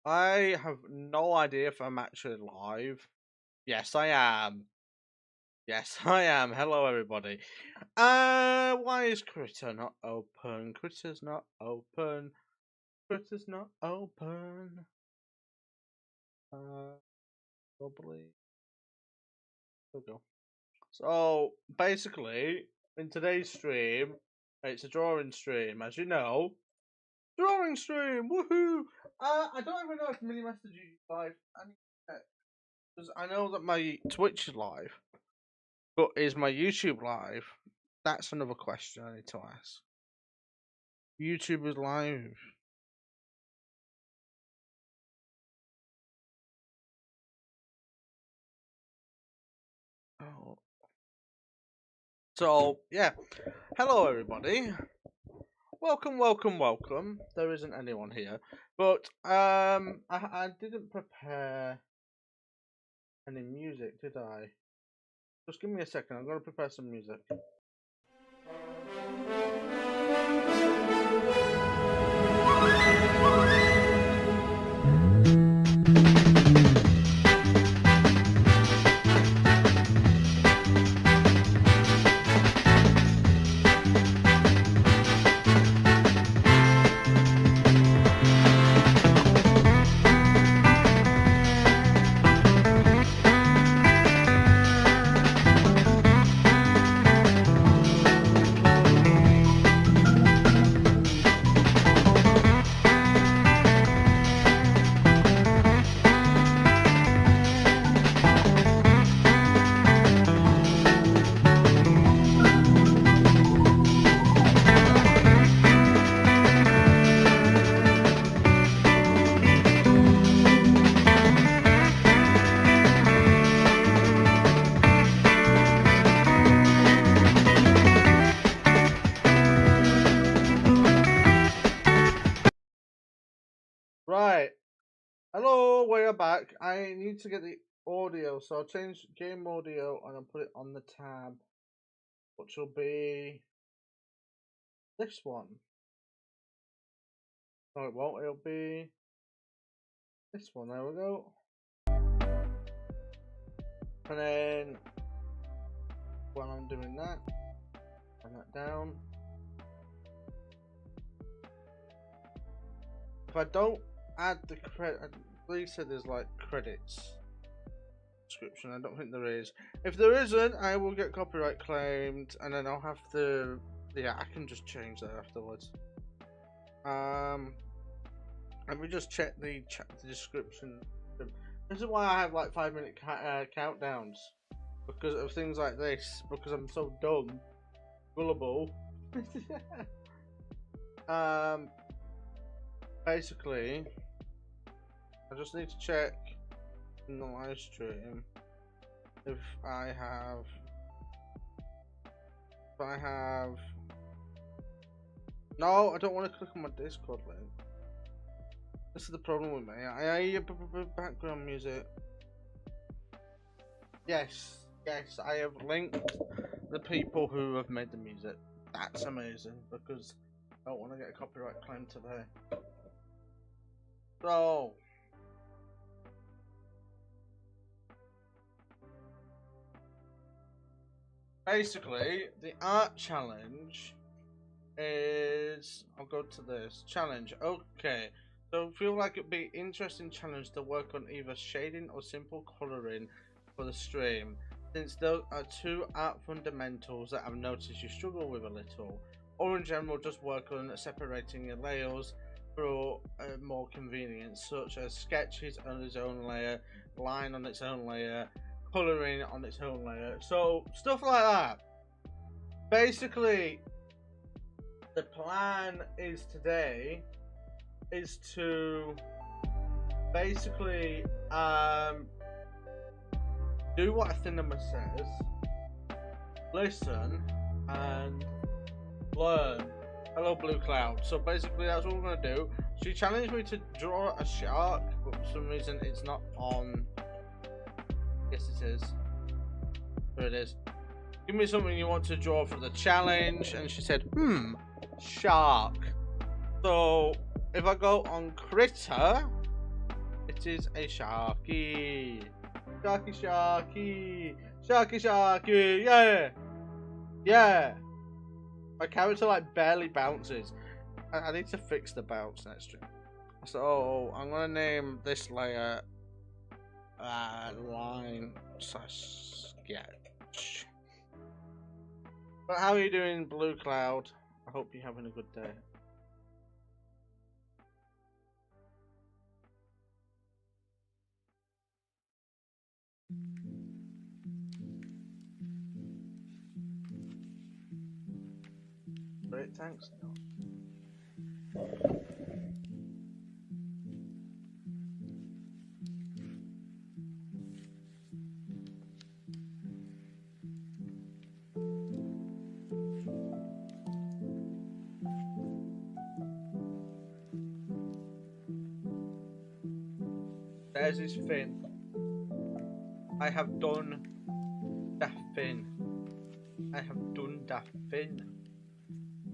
I have no idea if I'm actually live. Yes, I am. Yes, I am. Hello, everybody. Why is Critter not open? Critter's not open. Critter's not open. Probably. There we go. So, basically, in today's stream, it's a drawing stream, as you know. Drawing stream! Woohoo! I don't even know if Mini Master G live. Because I know that my Twitch is live. But is my YouTube live? That's another question I need to ask. YouTube is live. Oh. So, yeah. Hello, everybody. Welcome, welcome, welcome. There isn't anyone here. But, I didn't prepare any music, did I? Just give me a second. I'm going to prepare some music. Right. Hello, we're back. I need to get the audio, so I'll change game audio and I'll put it on the tab, which will be this one. No, it won't. It'll be this one. There we go. And then while I'm doing that, turn that down. If I don't add the credit, I believe said there's like credits description. I don't think there is. If there isn't, I will get copyright claimed, and then I'll have to. Yeah, I can just change that afterwards. Let me just check the description. This is why I have like 5-minute countdowns, because of things like this. Because I'm so dumb, gullible. Basically, I just need to check in the live stream if I have. No, I don't want to click on my Discord link. This is the problem with me. I hear background music. Yes, I have linked the people who have made the music. That's amazing, because I don't want to get a copyright claim today. So, basically, the art challenge is. I'll go to this challenge. Okay, so I feel like it'd be interesting challenge to work on either shading or simple coloring for the stream, since those are two art fundamentals that I've noticed you struggle with a little, or in general just work on separating your layers for more convenience, such as sketches on its own layer, line on its own layer, colouring on its own layer, so stuff like that. Basically, the plan is today is to basically do what a cinema says, listen, and learn. Hello, Blue Cloud. So basically, that's what we're gonna do. She challenged me to draw a shark, but for some reason, it's not on. Yes, it is. There it is. Give me something you want to draw for the challenge, and she said, shark. So if I go on Critter, It is a Sharky. Sharky, Sharky. Sharky, Sharky. Yeah. Yeah. My character like barely bounces. I need to fix the bounce next stream. So I'm gonna name this layer line slash sketch. But how are you doing, Blue Cloud? I hope you're having a good day. Great, thanks. There's his fin. I have done the fin. I have done the fin.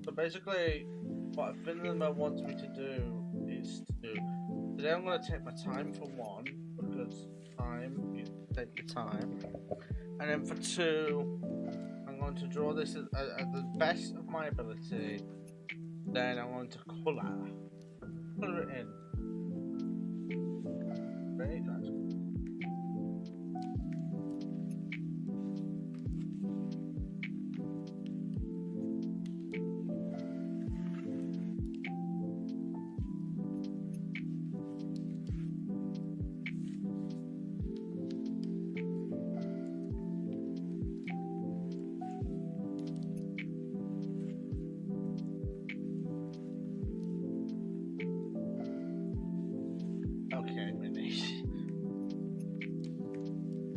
So basically, what a Finlander wants me to do is to do. Today I'm going to take my time for one, because time, you take your time. And then for two, I'm going to draw this at the best of my ability. Then I'm going to colour it in. Ready, guys?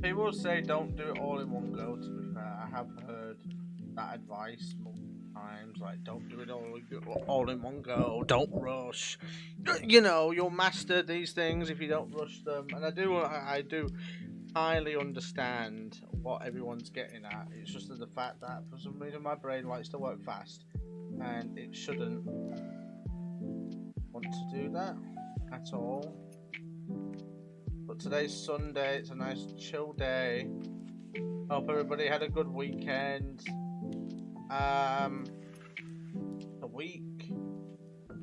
People say don't do it all in one go, to be fair. I have heard that advice multiple times, like don't do it all in one go, don't rush. You know, you'll master these things if you don't rush them. And I do highly understand what everyone's getting at. It's just the fact that for some reason my brain likes to work fast, and it shouldn't want to do that at all. But today's Sunday, it's a nice chill day. Hope everybody had a good weekend. The week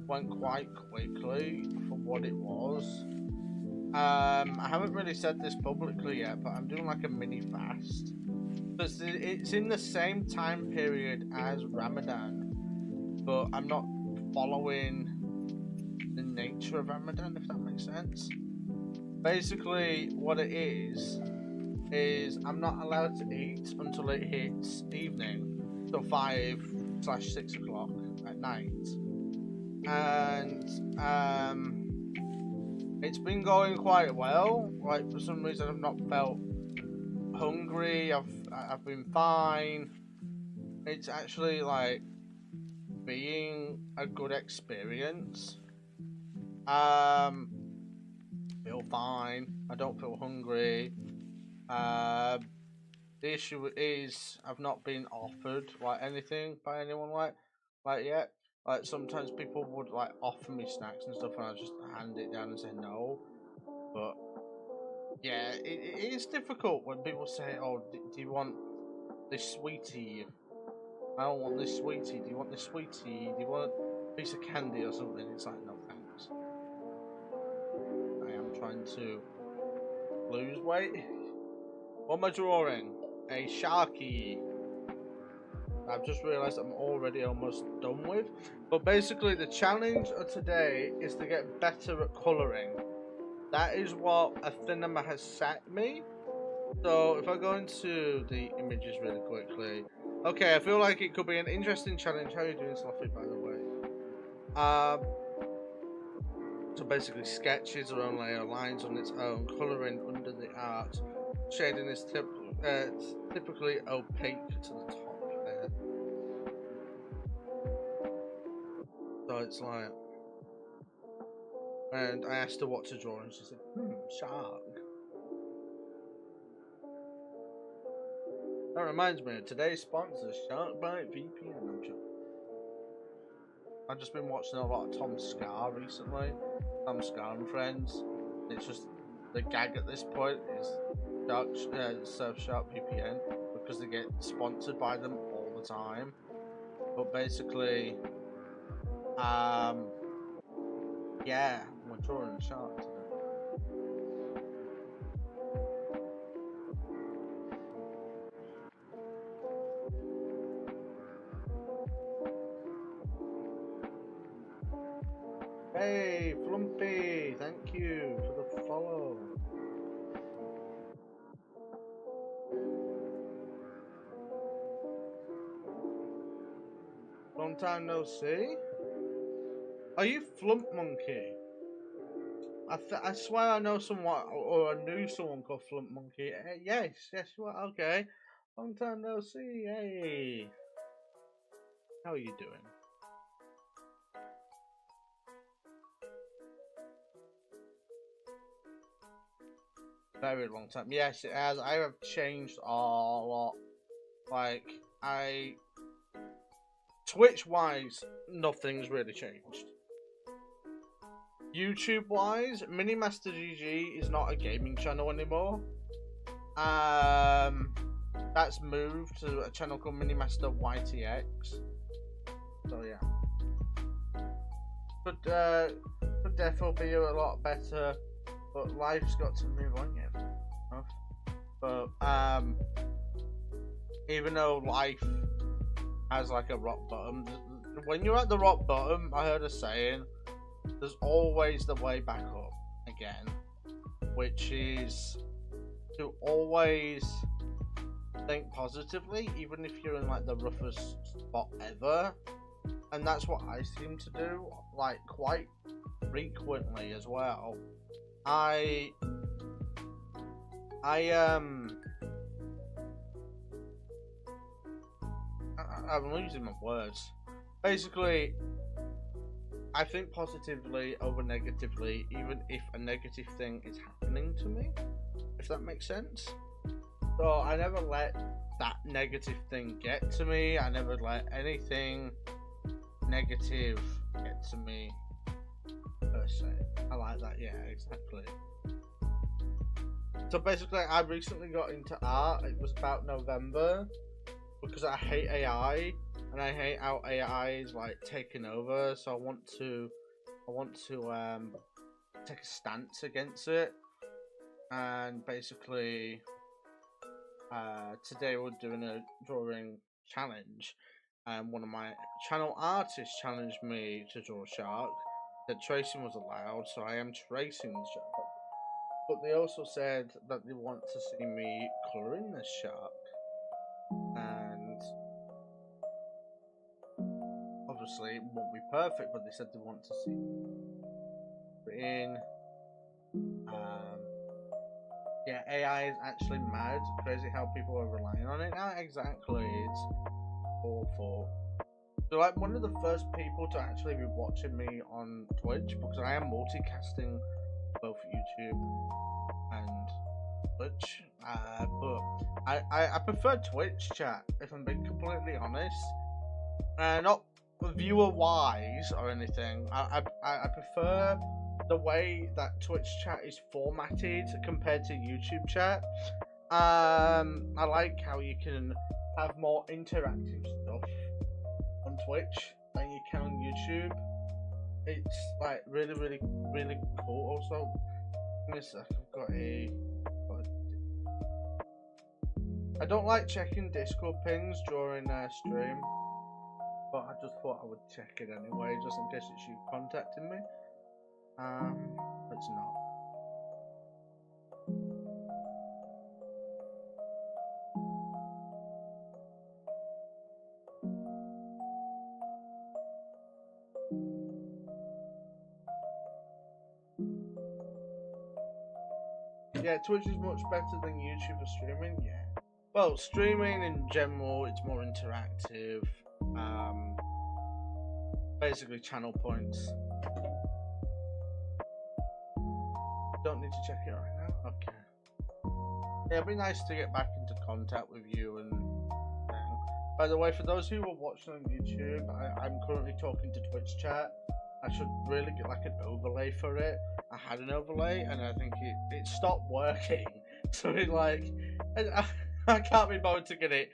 went quite quickly for what it was. I haven't really said this publicly yet, but I'm doing like a mini fast. Because it's in the same time period as Ramadan, but I'm not following the nature of Ramadan, if that makes sense. Basically, what it is I'm not allowed to eat until it hits evening, so 5/6 o'clock at night, and it's been going quite well. Like, for some reason I've not felt hungry. I've been fine. It's actually like being a good experience. Feel fine. I don't feel hungry. The issue is I've not been offered like anything by anyone like yet. Like, sometimes people would like offer me snacks and stuff, and I just hand it down and say no. But yeah, it is difficult when people say, "Oh, do you want this sweetie?" I don't want this sweetie. Do you want this sweetie? Do you want a piece of candy or something? It's like, no thanks. I am trying to lose weight. What am I drawing? A Sharky. I've just realised I'm already almost done with. But basically the challenge of today is to get better at colouring. That is what a Cinema has set me. So if I go into the images really quickly. Okay, I feel like it could be an interesting challenge. How are you doing, Sloppy, by the way? So basically sketches are only lines on its own, colouring under the art. Shading is typically opaque to the top there. So it's like, and I asked her what to draw, and she said, shark. That reminds me of today's sponsor, Sharkbite VPN. I've just been watching a lot of Tom Scar recently. Tom Scar and Friends. It's just the gag at this point is Surfshark VPN because they get sponsored by them all the time. But basically, yeah, we're drawing a shark today. Hey, Flumpy, thank you for the follow. Long time no see. Are you Flump Monkey? I swear I know someone, or I knew someone called Flump Monkey. Yes, you are. Okay. Long time no see. Hey. How are you doing? Very long time. Yes, it has. I have changed a lot. Like, Twitch-wise, nothing's really changed. YouTube-wise, Minimaster GG is not a gaming channel anymore. That's moved to a channel called Minimaster YTX. So yeah. Could definitely be a lot better, but life's got to move on, yeah. But even though life has like a rock bottom, when you're at the rock bottom, I heard a saying, there's always the way back up again, which is to always think positively, even if you're in like the roughest spot ever. And that's what I seem to do, like quite frequently as well. I'm losing my words. Basically, I think positively over negatively, even if a negative thing is happening to me, if that makes sense. So I never let that negative thing get to me. I never let anything negative get to me, per se. I like that, yeah, exactly. So basically, I recently got into art. It was about November, because I hate AI, and I hate how AI is like taking over. So I want to take a stance against it. And basically, today we're doing a drawing challenge, and one of my channel artists challenged me to draw a shark. That tracing was allowed, so I am tracing the shark. But they also said that they want to see me colouring this shark, and obviously it won't be perfect, but they said they want to see it in. Yeah, AI is actually mad. Crazy how people are relying on it now. Exactly, it's awful. So like one of the first people to actually be watching me on Twitch, because I am multicasting both YouTube and Twitch, but I prefer Twitch chat, if I'm being completely honest. Not viewer wise or anything. I prefer the way that Twitch chat is formatted compared to YouTube chat. I like how you can have more interactive stuff on Twitch than you can on YouTube. It's like really cool. Also, give me a sec, I don't like checking Discord pings during stream, but I just thought I would check it anyway, just in case it's you contacting me. It's not. Yeah, Twitch is much better than YouTube for streaming, yeah. Well, streaming in general, it's more interactive. Basically channel points. Don't need to check it right now? Okay. Yeah, it'd be nice to get back into contact with you and by the way, for those who are watching on YouTube, I'm currently talking to Twitch chat. I should really get like an overlay for it. I had an overlay, and I think it stopped working. So it like, I can't be bothered to get it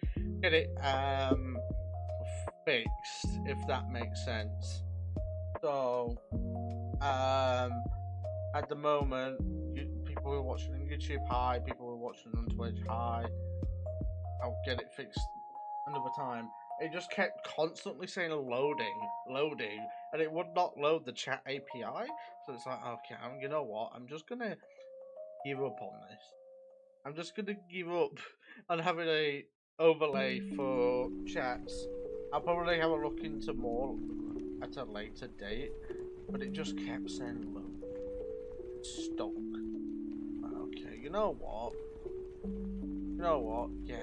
fixed, if that makes sense. So at the moment, people who are watching on YouTube, hi. People who are watching on Twitch, hi. I'll get it fixed another time. It just kept constantly saying loading, and it would not load the chat API. So it's like, okay, you know what? I'm just gonna give up on this. I'm just gonna give up on having a overlay for chats. I'll probably have a look into more at a later date, but it just kept saying load. Stuck. Okay, you know what? Yeah.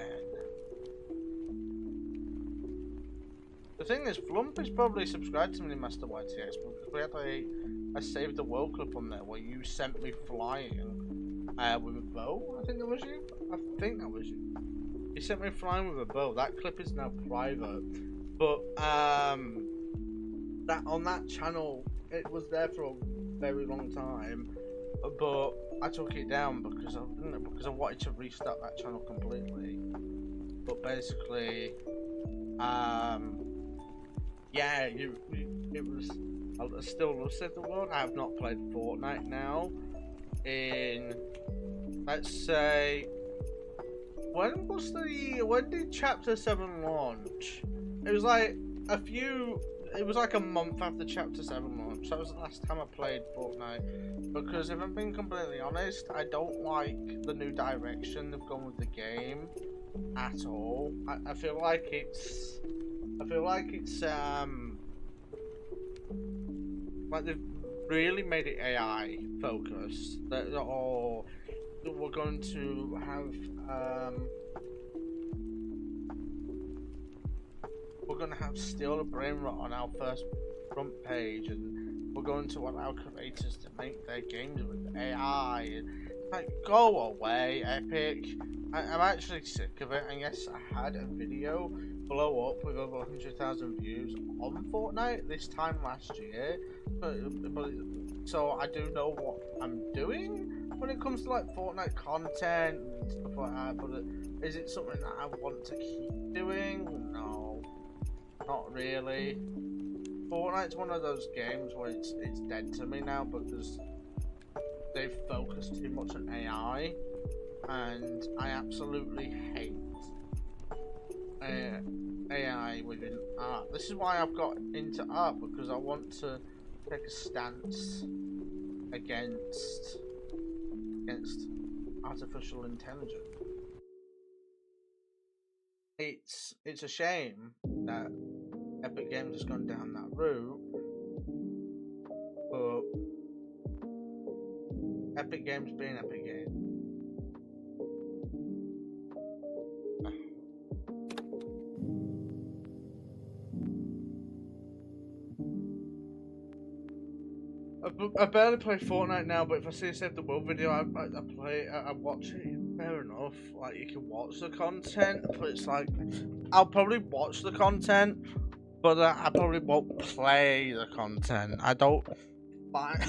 The thing is, Flump is probably subscribed to me, Master YTX, because we had a Save the World clip on there where you sent me flying with a bow. I think that was you. You sent me flying with a bow. That clip is now private, but that on that channel it was there for a very long time, but I took it down because I wanted to restart that channel completely. But basically, yeah, it was. I still love Save the World. I have not played Fortnite now in, let's say, when did Chapter 7 launch? It was like a month after Chapter 7 launch. That was the last time I played Fortnite. Because if I'm being completely honest, I don't like the new direction they've gone with the game at all. I feel like it's like they've really made it AI focused. Or we're going to have Steal the Brain Rot on our first front page, and we're going to allow creators to make their games with AI. And like, go away, Epic. I'm actually sick of it. And yes, I had a video blow up with over 100,000 views on Fortnite this time last year, but so I do know what I'm doing when it comes to like Fortnite content and stuff like that. But is it something that I want to keep doing? No, not really. Fortnite's one of those games where it's dead to me now because they've focused too much on AI, and I absolutely hate AI within art. This is why I've got into art, because I want to take a stance against artificial intelligence. It's a shame that Epic Games has gone down that route, but Epic Games being Epic Games. I barely play Fortnite now, but if I see a Save the World video, I watch it. Fair enough, like, you can watch the content, but it's like, I'll probably watch the content, but I probably won't play the content. I don't find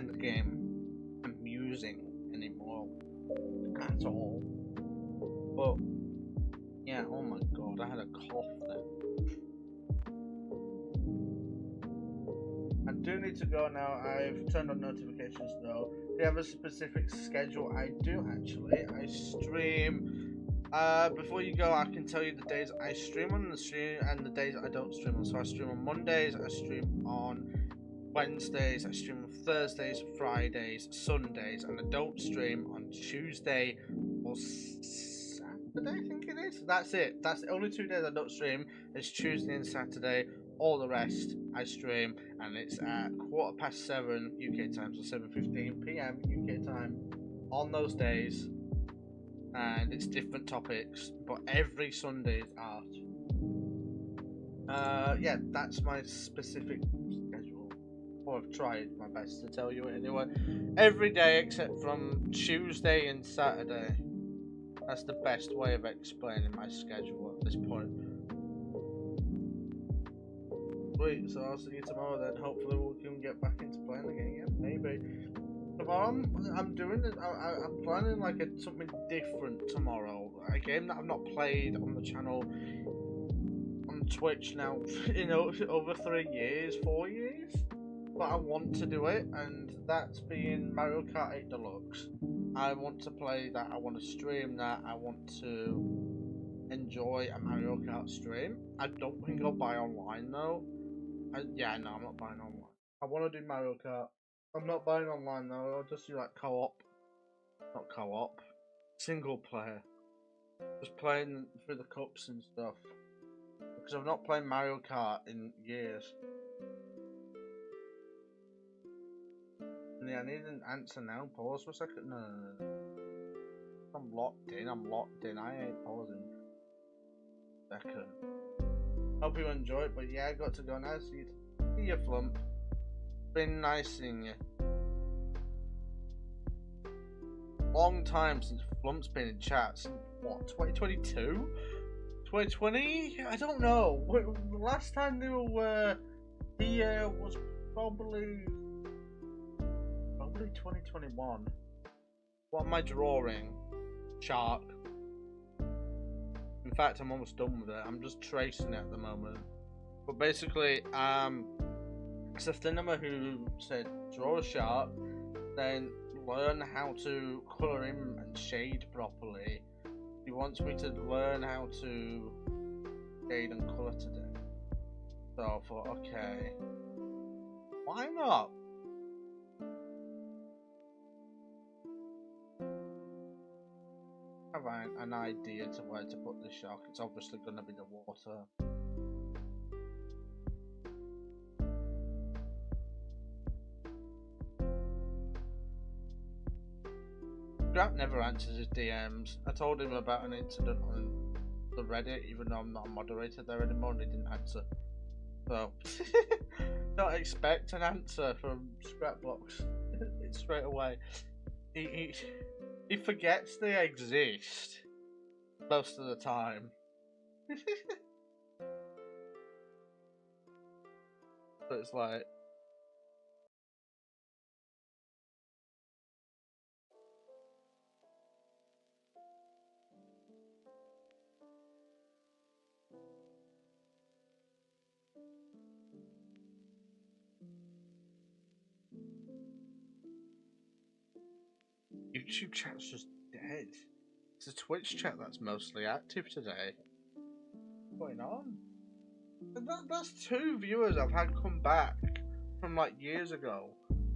the game amusing anymore at all. But yeah, oh my god, I had a cough then. I do need to go now. I've turned on notifications though. Do you have a specific schedule? I do actually. I stream. Before you go, I can tell you the days I stream on the stream and the days I don't stream on. So I stream on Mondays, I stream on Wednesdays, I stream on Thursdays, Fridays, Sundays, and I don't stream on Tuesday or Saturday, I think it is. That's it. That's the only 2 days I don't stream. It's Tuesday and Saturday. All the rest I stream, and it's at 7:15 UK time, so 7:15 PM UK time on those days, and it's different topics, but every Sunday is art. Yeah, that's my specific schedule. Or I've tried my best to tell you it anyway. Every day except from Tuesday and Saturday. That's the best way of explaining my schedule at this point. Sweet, so I'll see you tomorrow then. Hopefully we can get back into playing again. Yeah, maybe. Tomorrow I'm doing it. I'm planning like something different tomorrow. A game that I've not played on the channel on Twitch now in over 3 years, 4 years. But I want to do it, and that's being Mario Kart 8 Deluxe. I want to play that. I want to stream that. I want to enjoy a Mario Kart stream. I don't think I'll buy online though. Yeah, no, I'm not buying online. I want to do Mario Kart. I'm not buying online though. I'll just do like co-op, not co-op, single player. Just playing through the cups and stuff. Because I've not played Mario Kart in years. Yeah, I need an answer now. Pause for a second. No. I'm locked in. I ain't pausing. Second. Hope you enjoy it, but yeah, I got to go now. See you, Flump. Been nice seeing you. Long time since Flump's been in chat. Since, what, 2022? 2020? I don't know. The last time they were here was probably 2021. What am I drawing? Shark. In fact, I'm almost done with it. I'm just tracing it at the moment. But basically, it's a cinema who said draw a shark, then learn how to colour in and shade properly. He wants me to learn how to shade and colour today. So I thought, okay, why not? I have an idea to where to put this shark. It's obviously going to be the water. Grant never answers his DMs. I told him about an incident on the Reddit, even though I'm not a moderator there anymore, and he didn't answer. So, don't expect an answer from Scrapblocks straight away. He forgets they exist most of the time. So it's like, YouTube chat's just dead. It's a Twitch chat that's mostly active today. What's going on? That's 2 viewers I've had come back from like years ago.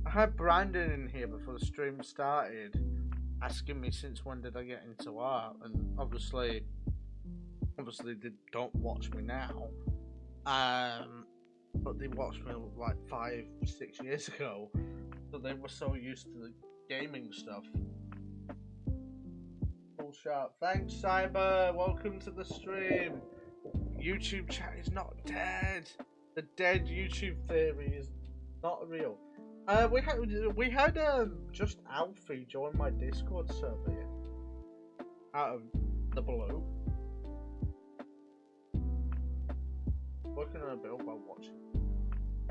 I had Brandon in here before the stream started, asking me since when did I get into art, and obviously they don't watch me now. But they watched me like 5-6 years ago, so they were so used to the gaming stuff. Full sharp. Thanks, Cyber. Welcome to the stream. YouTube chat is not dead. The dead YouTube theory is not real. We had just Alfie join my Discord server out of the blue. Working on a build while watching.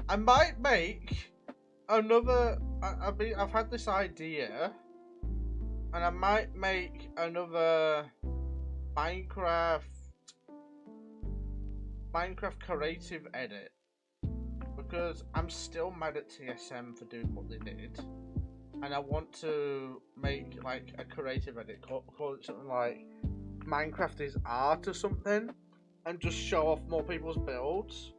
I might make another. I've had this idea, and I might make another Minecraft creative edit, because I'm still mad at TSM for doing what they did, and I want to make like a creative edit, call it something like Minecraft is art or something, and just show off more people's builds.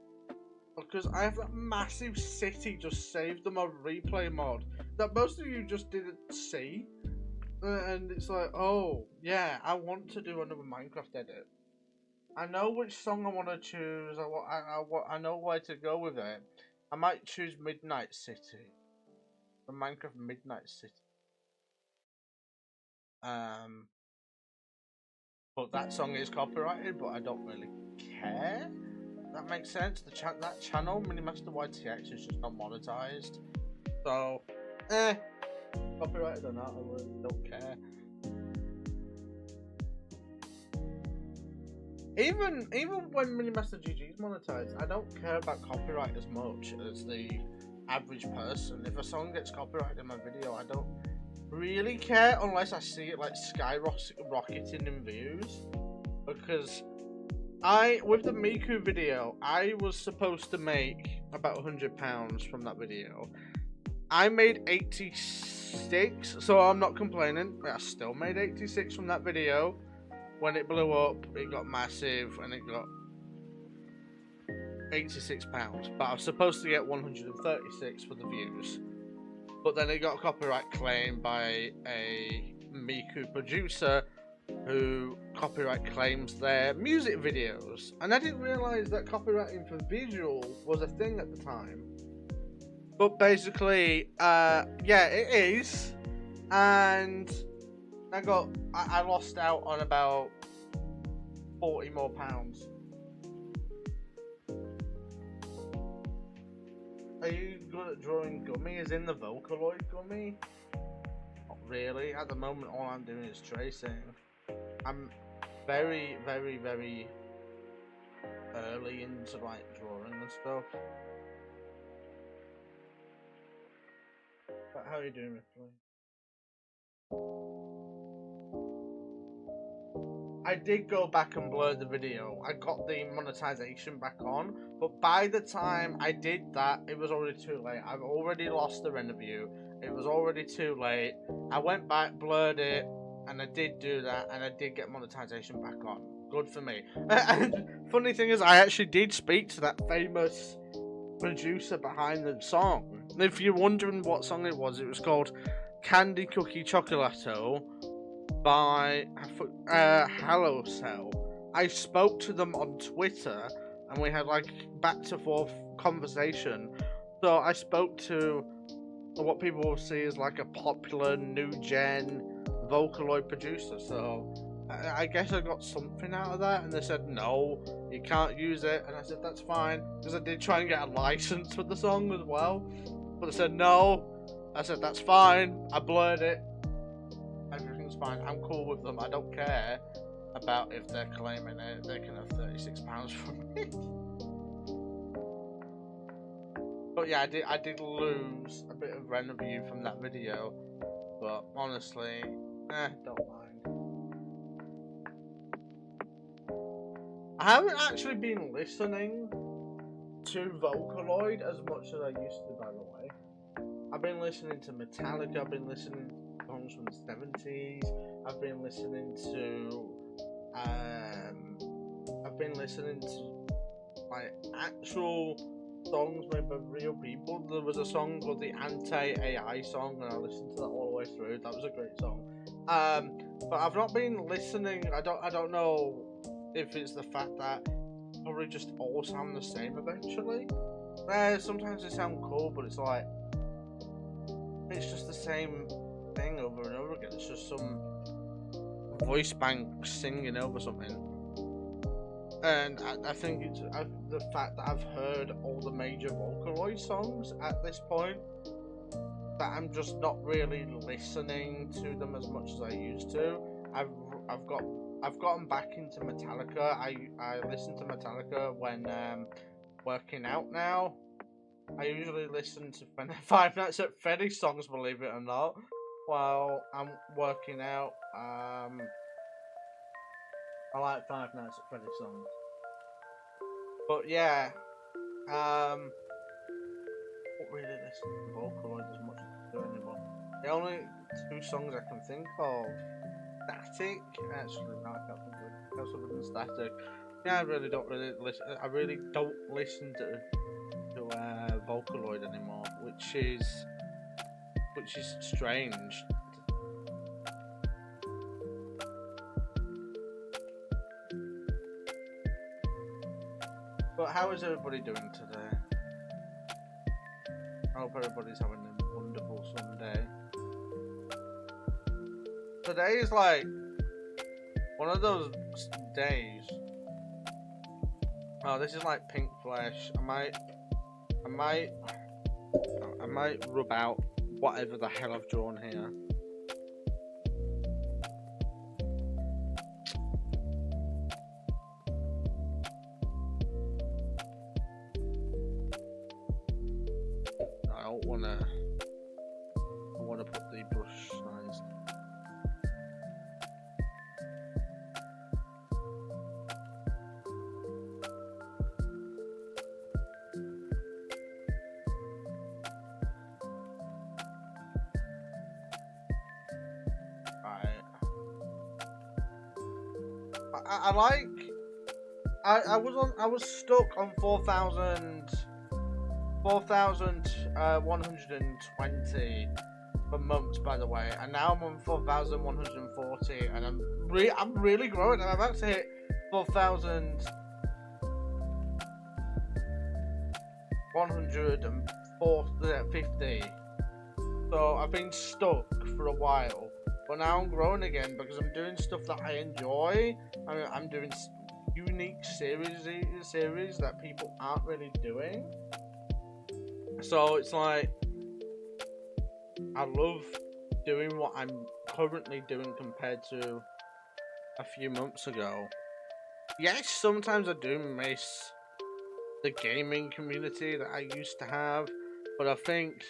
Because I have that massive city just saved on my replay mod that most of you just didn't see, and it's like, oh yeah, I want to do another Minecraft edit. I know which song I want to choose. I know where to go with it. I might choose Midnight City, the Minecraft Midnight City. But that song is copyrighted, but I don't really care. That makes sense. That channel, Minimaster YTX, is just not monetized. So, copyrighted or not, I really don't care. even when Mini Master GG is monetized, I don't care about copyright as much as the average person. If a song gets copyrighted in my video, I don't really care unless I see it like skyrocketing in views. Because with the Miku video, I was supposed to make about £100 from that video. I made 86, so I'm not complaining. I still made 86 from that video. When it blew up, it got massive and it got £86. But I was supposed to get 136 for the views. But then it got copyright claimed by a Miku producer who copyright claims their music videos. And I didn't realise that copywriting for visual was a thing at the time. But basically, yeah, it is. And I lost out on about £40 more. Are you good at drawing gummy? As in the Vocaloid gummy? Not really. At the moment, all I'm doing is tracing. I'm very, very, very early into like drawing and stuff. But how are you doing, Ripley? I did go back and blur the video. I got the monetization back on, but by the time I did that, it was already too late. I've already lost the render view. It was already too late. I went back, blurred it, and I did do that, and I did get monetization back on. Good for me. And funny thing is, I actually did speak to that famous producer behind the song. And if you're wondering what song it was called Candy Cookie Chocolato by Hello Cell. I spoke to them on Twitter and we had like back to forth conversation. So I spoke to what people will see as like a popular new gen Vocaloid producer. So I guess I got something out of that, and they said no, you can't use it, and I said that's fine, because I did try and get a license for the song as well, but they said no. I said that's fine, I blurred it, everything's fine, I'm cool with them, I don't care about if they're claiming it, they can have £36 from it. But yeah, I did lose a bit of revenue from that video, but honestly, don't mind. I haven't actually been listening to Vocaloid as much as I used to, by the way. I've been listening to Metallica, I've been listening to songs from the 70s, I've been listening to like actual songs made by real people. There was a song called the Anti-AI song, and I listened to that all the way through. That was a great song. But I've not been listening. I don't know if it's the fact that probably just all sound the same eventually. Sometimes they sound cool, but it's like it's just the same thing over and over again. It's just some voice bank singing over something. And I think it's the fact that I've heard all the major Vocaloid songs at this point, that I'm just not really listening to them as much as I used to. I've gotten back into Metallica. I listen to Metallica when working out now. I usually listen to Five Nights at Freddy's songs, believe it or not, while I'm working out. I like Five Nights at Freddy's songs. But yeah, not really listen to Vocaloid as much as I do anymore. The only two songs I can think of, Static. Actually, no, I can't think of it. Else other than Static. Yeah, I really don't listen to Vocaloid anymore, which is strange. But how is everybody doing today? I hope everybody's having a wonderful Sunday. Today is like one of those days. Oh, this is like pink flesh. I might rub out whatever the hell I've drawn here. don't wanna. I wanna put the brush size. Right. I like. I was stuck on 4,120 for months, by the way, and now I'm on 4,140, and I'm really growing. I'm about to hit 4,150. So I've been stuck for a while, but now I'm growing again because I'm doing stuff that I enjoy. I'm doing unique series that people aren't really doing. So it's like I love doing what I'm currently doing compared to a few months ago. Yes, sometimes I do miss the gaming community that I used to have, but I think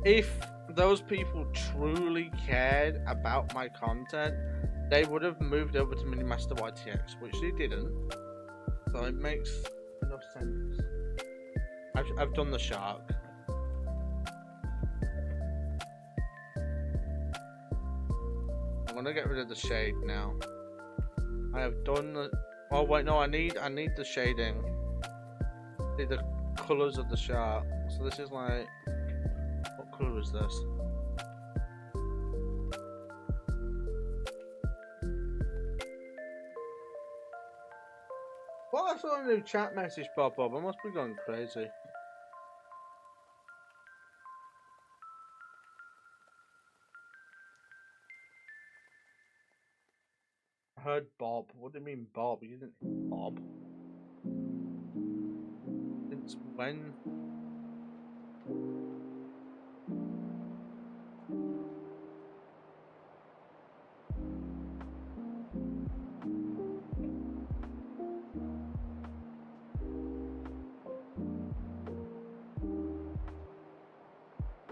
if those people truly cared about my content, they would have moved over to Minimaster YTX, which they didn't. So it makes enough sense. I've done the shark. I'm gonna get rid of the shade now. I have done the. Oh wait, no, I need the shading. See the colours of the shark. So this is like, what colour is this? Well, I saw a new chat message pop up. I must be going crazy. I heard Bob. What do you mean Bob? You didn't hear Bob. Since when?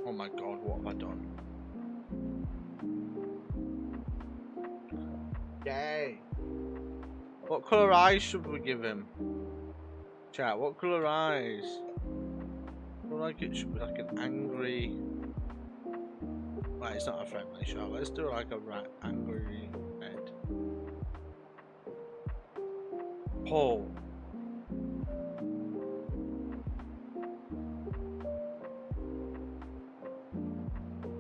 Oh my god, what have I done? Yay! What colour eyes should we give him? Chat, what colour eyes? I feel like it should be like an angry... Right, it's not a friendly shark. Let's do like a angry head. Paul.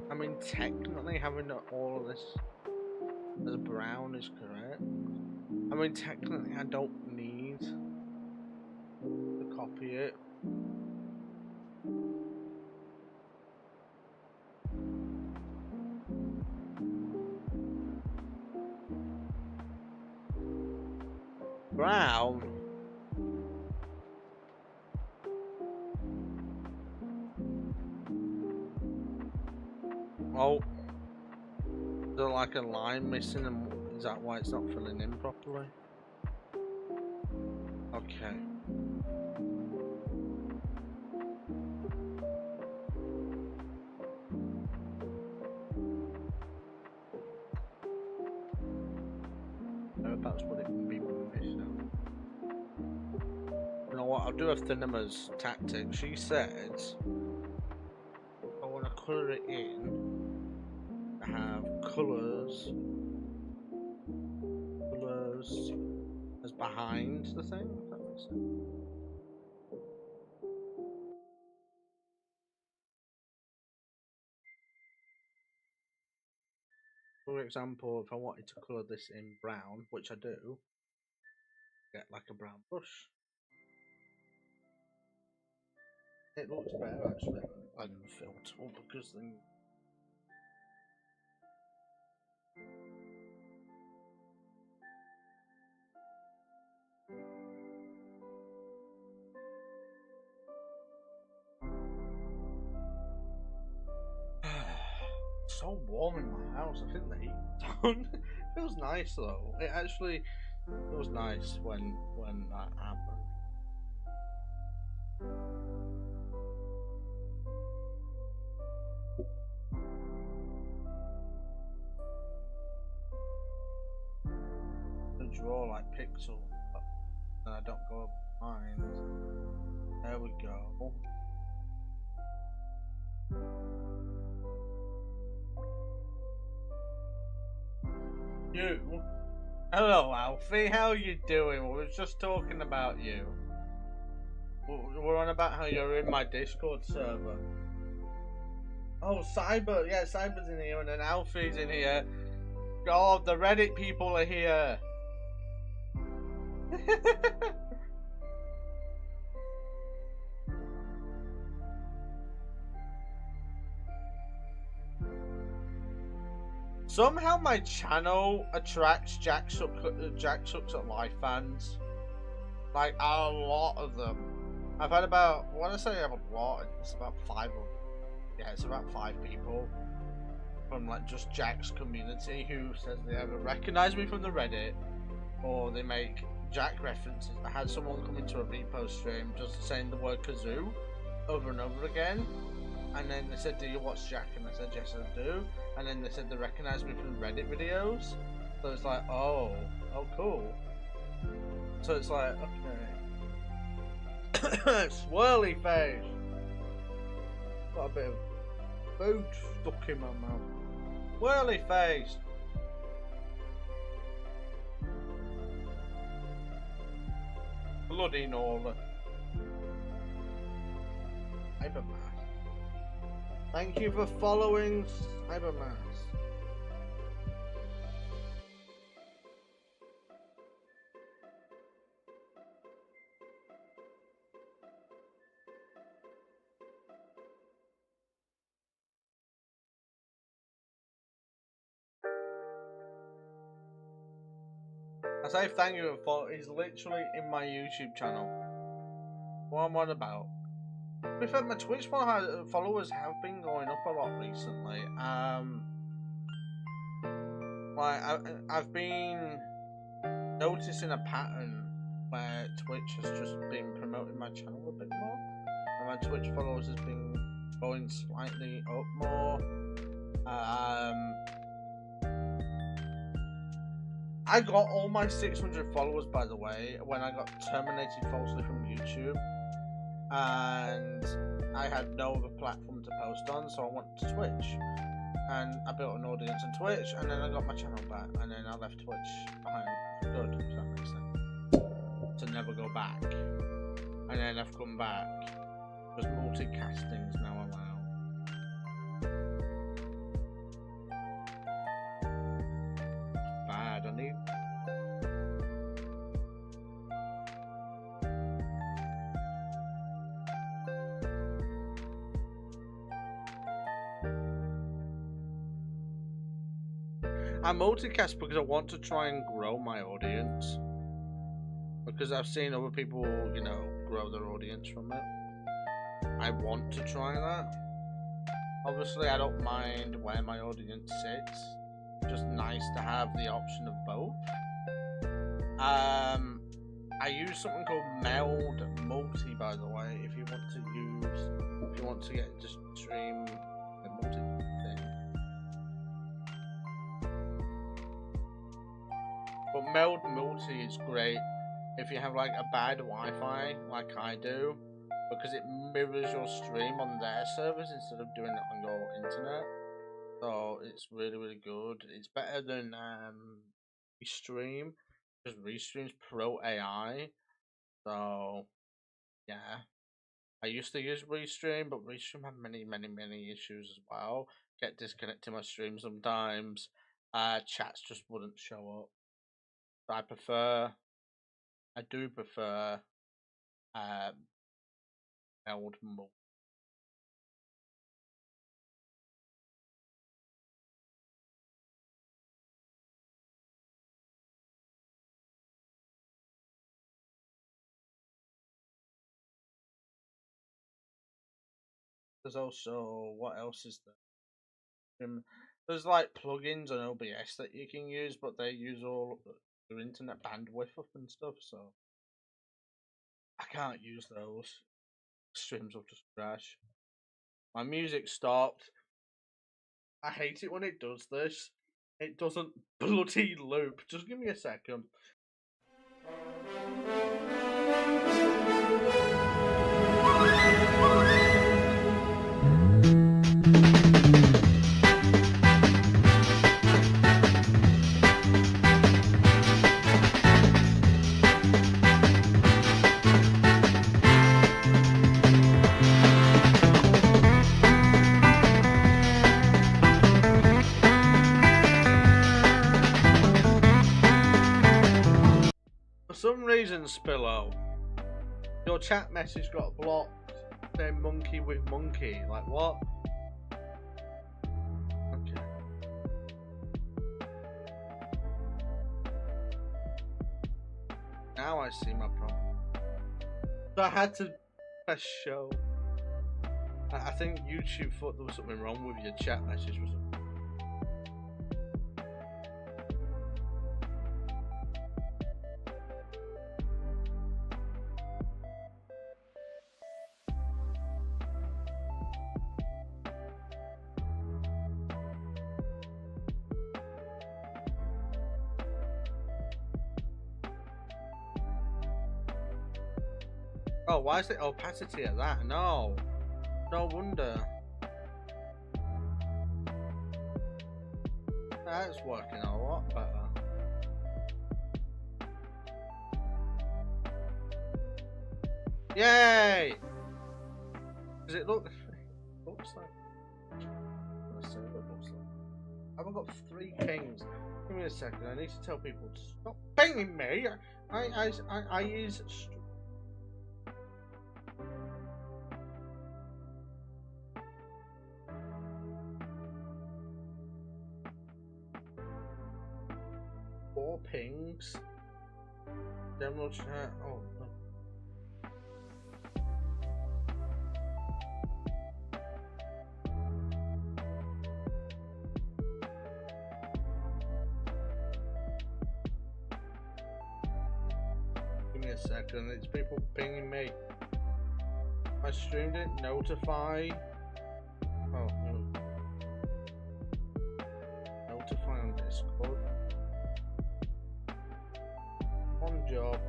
I mean, technically having all of this as brown is correct. I mean, technically I don't need to copy it. Brown? Oh. Is there like a line missing, and is that why it's not filling in properly? Okay. That's what it would be missing. You know what? I'll do a Thinema's tactic. She says I want to colour it in. I have colours as behind the thing. If that makes sense. For example, if I wanted to colour this in brown, which I do, get like a brown brush. It looks better actually than the filter because then. So warm in my house. I think the heat's on. It feels nice though. It actually feels nice when that happens. draw like pixels, but then I don't go over lines. There we go. You? Hello, Alfie. How you doing? We were just talking about you. We're on about how you're in my Discord server. Oh, Cyber. Yeah, Cyber's in here, and then Alfie's in here. God, the Reddit people are here. Somehow my channel attracts Jack Sucks at Life fans. Like, a lot of them. I've had about, I want to say I have a lot, it's about 5 of them. Yeah, it's about 5 people from like just Jack's community who says they either recognize me from the Reddit or they make Jack references. I had someone come into a repo stream just saying the word kazoo over and over again, and then they said, "Do you watch Jack?" And I said, "Yes, I do." And then they said they recognize me from Reddit videos. So it's like, oh cool. So it's like, okay. Swirly face. Got a bit of food stuck in my mouth. Swirly face. Bloody Nora. Cybermass. Thank you for following Cybermass. I say thank you for he's literally in my YouTube channel. What I'm on about. To be fair, my Twitch followers have been going up a lot recently. Like I've been noticing a pattern where Twitch has just been promoting my channel a bit more, and my Twitch followers has been going slightly up more. I got all my 600 followers, by the way, when I got terminated falsely from YouTube, and I had no other platform to post on, so I went to Twitch, and I built an audience on Twitch, and then I got my channel back, and then I left Twitch behind for good, if that makes sense, to never go back, and then I've come back, because multicasting is now allowed. Bad, I need... I multicast because I want to try and grow my audience. Because I've seen other people, you know, grow their audience from it. I want to try that. Obviously, I don't mind where my audience sits. Just nice to have the option of both. I use something called Meld Multi, by the way, if you want to get just stream a multi thing. But Meld Multi is great if you have like a bad Wi-Fi, like I do, because it mirrors your stream on their servers instead of doing it on your internet. So it's really, really good. It's better than Restream, because Restream's pro AI. So yeah, I used to use Restream, but Restream had many, many, many issues as well. Get disconnected my stream sometimes. Chats just wouldn't show up. So I do prefer Meld Multi. There's also, what else is there? There's like plugins on OBS that you can use, but they use all your internet bandwidth up and stuff, so I can't use those. Streams will just crash. My music stopped. I hate it when it does this. It doesn't bloody loop. Just give me a second. For some reason, Spillo, your chat message got blocked. Saying monkey with monkey. Like what? Okay. Now I see my problem. So I had to press show. I think YouTube thought there was something wrong with your chat message or something. Oh, why is it opacity at that? No. No wonder. That's working a lot better. Yay! Does it look? Looks like. Let's see what it looks like. I haven't got 3 pings. Give me a second. I need to tell people to stop pinging me. I use. Pings. General chat. Oh no. Give me a second. It's people pinging me. I streamed it. Notify. Oh no. Notify on Discord. Job.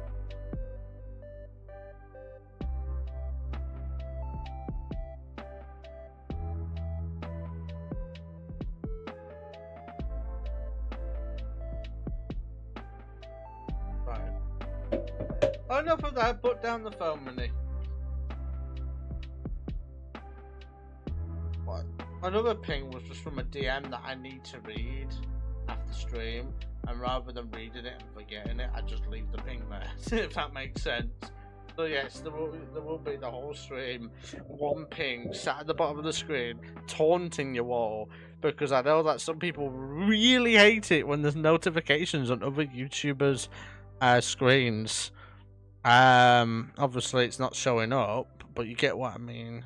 Right. Enough of that. Put down the phone, money. What? Another ping was just from a DM that I need to read after stream. And rather than reading it and forgetting it, I just leave the ping there, if that makes sense. So yes, there will be the whole stream, one ping sat at the bottom of the screen, taunting you all, because I know that some people really hate it when there's notifications on other YouTubers' screens. Obviously it's not showing up, but you get what I mean.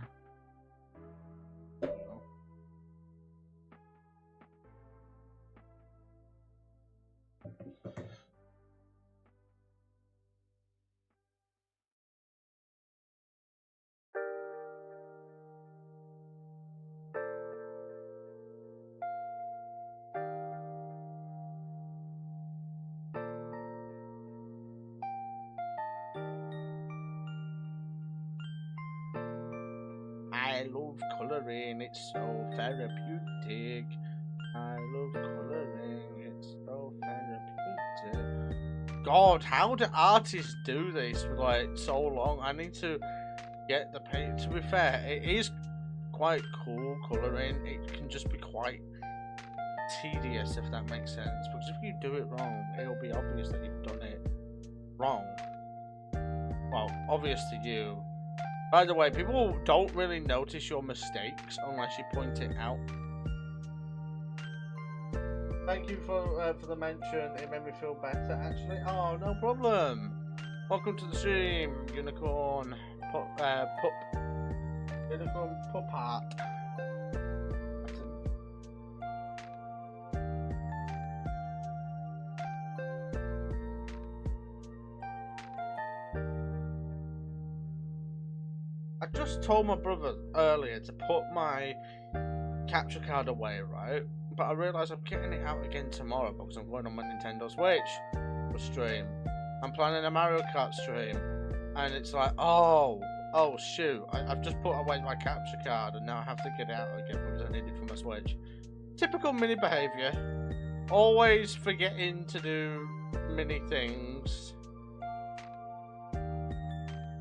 I love colouring, it's so therapeutic. I love colouring, it's so therapeutic. God, how do artists do this for like so long? I need to get the paint. To be fair, it is quite cool colouring. It can just be quite tedious, if that makes sense. Because if you do it wrong, it'll be obvious that you've done it wrong. Well, obvious to you. By the way, people don't really notice your mistakes unless you point it out. Thank you for the mention. It made me feel better, actually. Oh, no problem. Welcome to the stream, Unicorn Unicorn Pup Art. I just told my brother earlier to put my capture card away, right? But I realise I'm getting it out again tomorrow because I'm going on my Nintendo Switch for stream. I'm planning a Mario Kart stream, and it's like, oh shoot, I've just put away my capture card, and now I have to get it out again because I need it for my Switch. Typical mini behaviour. Always forgetting to do mini things.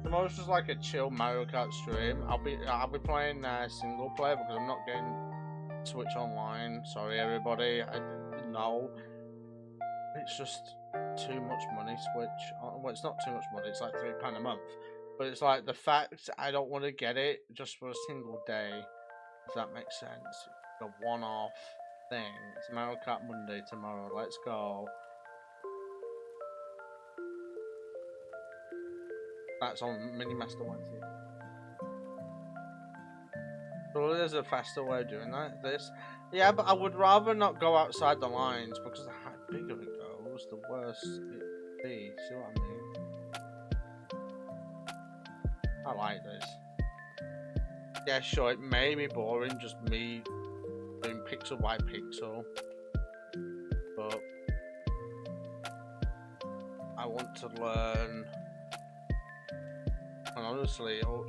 Tomorrow's just like a chill Mario Kart stream. I'll be playing single player because I'm not getting Switch Online. Sorry everybody. No. It's just too much money, Switch. Well, it's not too much money, it's like £3 a month. But it's like the fact I don't want to get it just for a single day, if that makes sense. The one-off thing. It's Mario Kart Monday tomorrow, let's go. That's on Mini Master 1. Well, there's a faster way of doing that. Yeah, but I would rather not go outside the lines because the bigger it goes, the worse it be. See what I mean? I like this. Yeah, sure, it may be boring, just me doing pixel by pixel, but I want to learn, and honestly, it'll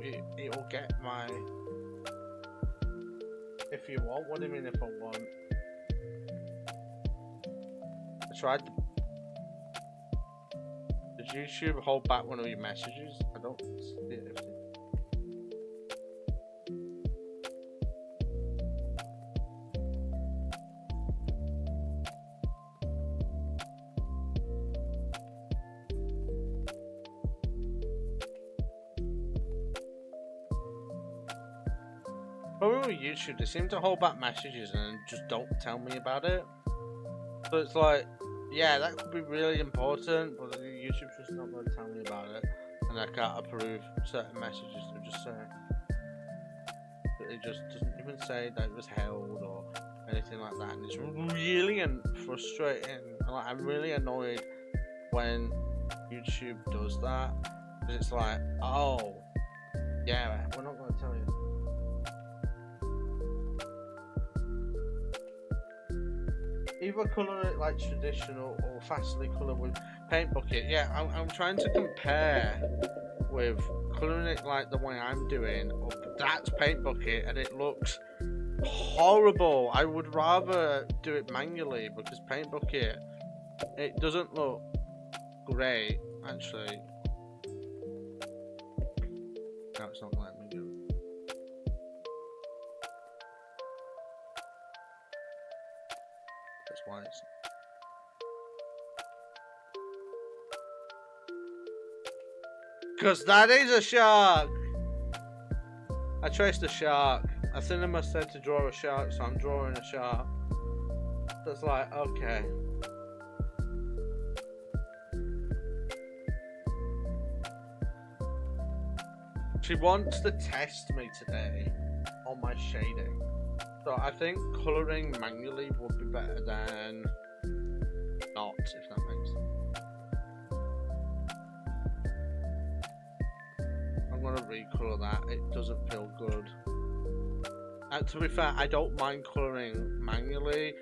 get my. If you want, what do you mean if I want? I tried. Did YouTube hold back one of your messages? I don't see it. Probably with YouTube, they seem to hold back messages and just don't tell me about it. So it's like, yeah, that could be really important, but YouTube's just not going to tell me about it, and I can't approve certain messages. They just say it just doesn't even say that it was held or anything like that, and it's really frustrating. Like, I'm really annoyed when YouTube does that, because it's like, oh, yeah, we're not going to tell you. Either colour it like traditional or fastly colour with paint bucket. Yeah, I'm trying to compare with colouring it like the way I'm doing. That's paint bucket and it looks horrible. I would rather do it manually because paint bucket, it doesn't look great actually. No, it's not letting me do it. That's why it's. Because that is a shark! I traced a shark. A cinema said to draw a shark, so I'm drawing a shark. So it's like, okay. She wants to test me today on my shading. So I think colouring manually would be better than not, if that makes sense. I'm going to recolour that. It doesn't feel good. And to be fair, I don't mind colouring manually.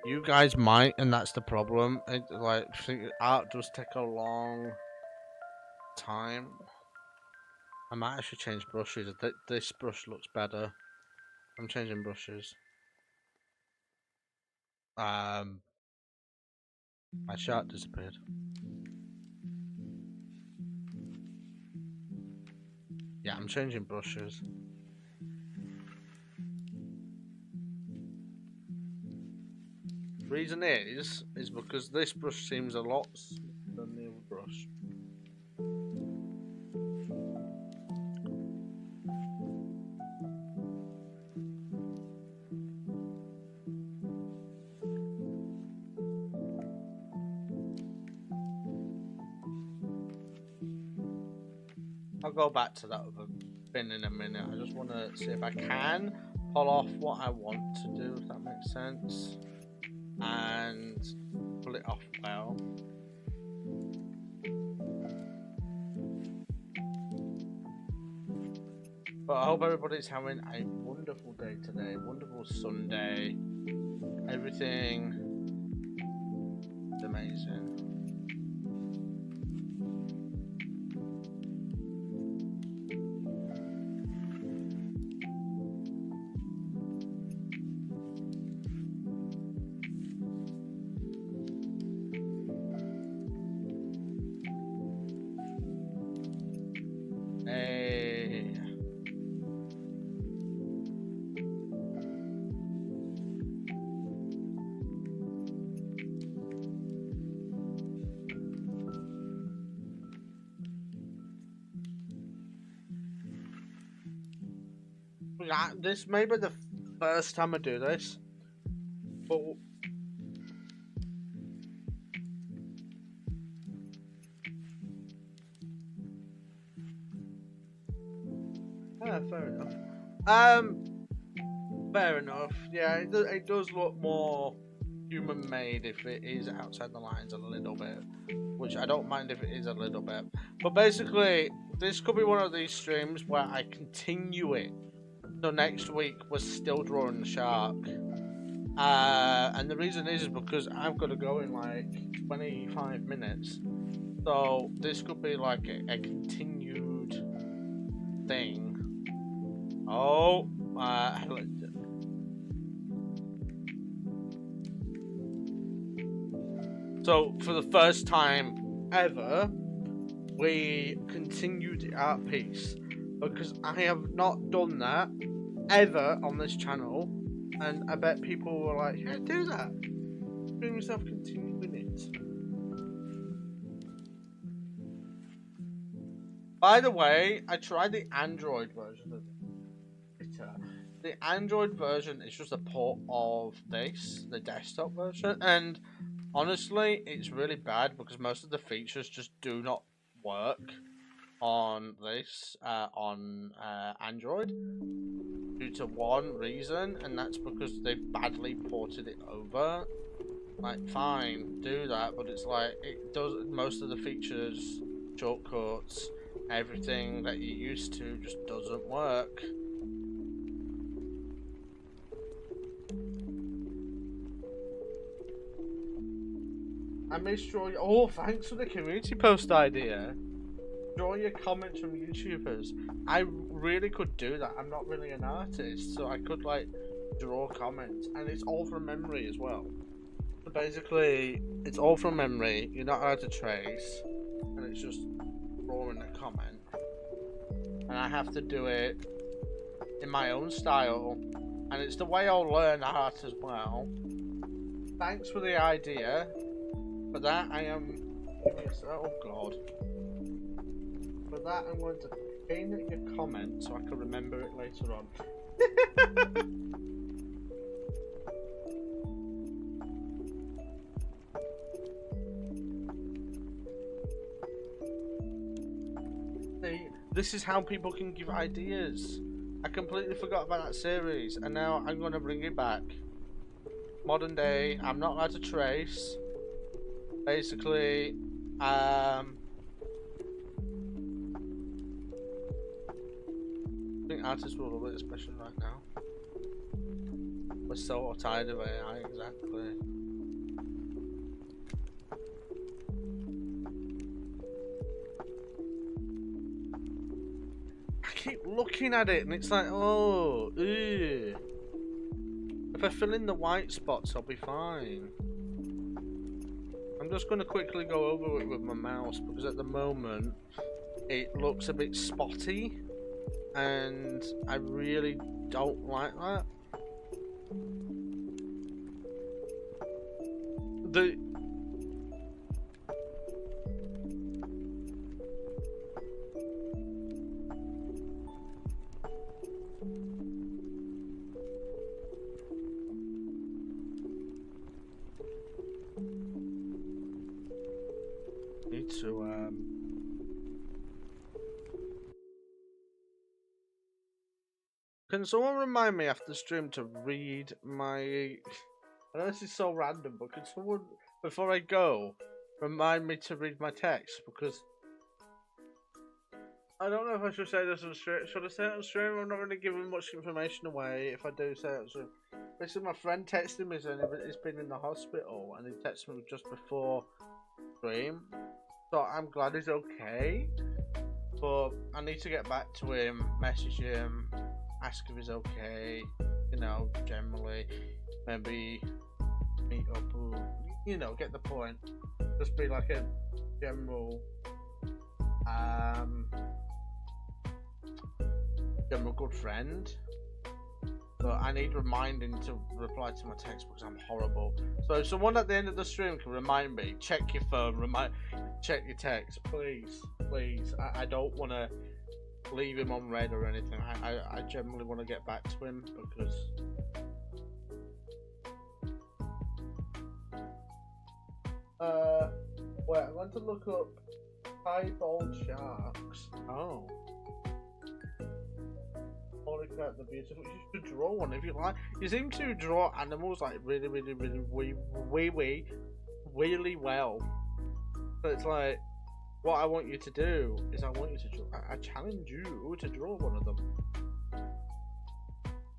You guys might, and that's the problem. Art does take a long time. I might actually change brushes. This brush looks better. I'm changing brushes. My shark disappeared. Yeah, I'm changing brushes. Reason is because this brush seems a lot smoother than the other brush. I'll go back to that other bin in a minute. I just want to see if I can pull off what I want to do, if that makes sense, and pull it off well. But I hope everybody's having a wonderful day today, wonderful Sunday. Everything is amazing. this may be the first time I do this, but yeah, fair enough. Fair enough. Yeah, it does look more human-made if it is outside the lines a little bit, which I don't mind if it is a little bit. But basically, this could be one of these streams where I continue it. So next week we're still drawing the shark. And the reason is because I've got to go in like 25 minutes. So this could be like a continued thing. Oh, so for the first time ever, we continued the art piece because I have not done that ever on this channel, and I bet people were like, "Yeah, do that. Bring yourself continuing it." By the way, I tried the Android version of it. The Android version is just a port of this, the desktop version, and honestly, it's really bad because most of the features just do not work on this, on Android, due to one reason, and that's because they badly ported it over. Like, fine, do that, but it's like, it does, most of the features, shortcuts, everything that you're used to just doesn't work. I missed your... Oh, thanks for the community post idea. Draw your comments from YouTubers. I really could do that. I'm not really an artist, so I could like draw comments, and it's all from memory as well. So basically, it's all from memory. You're not allowed to trace, and it's just drawing a comment. And I have to do it in my own style, and it's the way I'll learn art as well. Thanks for the idea. For that, I am. Oh god. For that, I'm going to pin your comment so I can remember it later on. See, this is how people can give ideas. I completely forgot about that series, and now I'm going to bring it back. Modern day, I'm not allowed to trace. Basically, I think artists will love it, especially right now. We're so tired of AI, exactly. I keep looking at it and it's like, oh, ew. If I fill in the white spots, I'll be fine. I'm just going to quickly go over it with my mouse because at the moment it looks a bit spotty and I really don't like that. Need to can someone remind me after the stream to read my... I know this is so random, but can someone, before I go, remind me to read my text? Because I don't know if I should say this on stream. Should I say it on stream? I'm not really giving much information away if I do say it on stream. Basically, my friend texted me saying he's been in the hospital, and he texted me just before stream. So I'm glad he's okay, but I need to get back to him, message him, ask if he's okay, you know, generally, maybe meet up, you know, get the point. Just be like a general, general good friend. But I need reminding to reply to my text because I'm horrible. So if someone at the end of the stream can remind me, check your phone, check your text, please, please. I don't want to leave him on red or anything. I generally want to get back to him because wait, I'm going to look up piebald sharks. Oh. Holy crap, they're beautiful. You should draw one if you like. You seem to draw animals like really well. So it's like, what I want you to do is I want you to draw. I challenge you to draw one of them.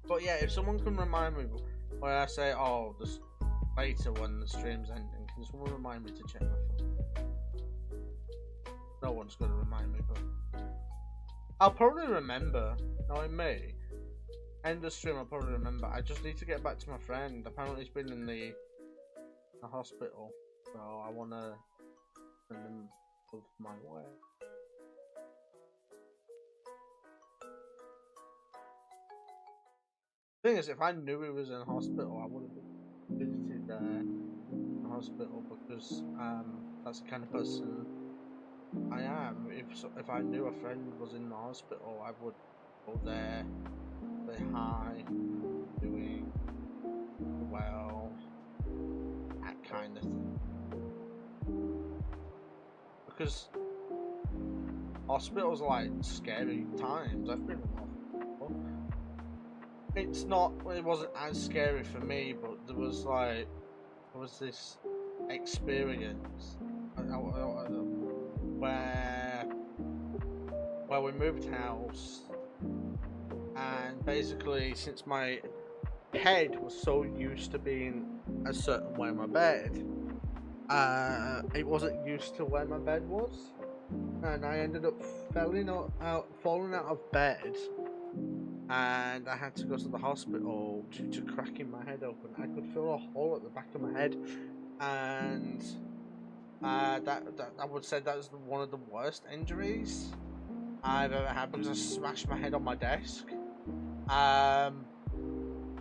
But yeah, if someone can remind me when I say, oh, this later when the stream's ending, can someone remind me to check my phone? No one's going to remind me, but I'll probably remember. Knowing me, end the stream, I'll probably remember. I just need to get back to my friend. Apparently he's been in the hospital, so I want to send him of my way. The thing is, if I knew he was in hospital, I would have visited the hospital because that's the kind of person I am. If I knew a friend was in the hospital, I would go there, say hi, doing well, that kind of thing. Because hospitals are like scary times. I've been in hospital. It's not. It wasn't as scary for me, but there was this experience where we moved house, and basically since my head was so used to being a certain way in my bed, it wasn't used to where my bed was, and I ended up falling out of bed, and I had to go to the hospital due to cracking my head open. I could feel a hole at the back of my head, and that I would say that was one of the worst injuries I've ever had because I smashed my head on my desk. And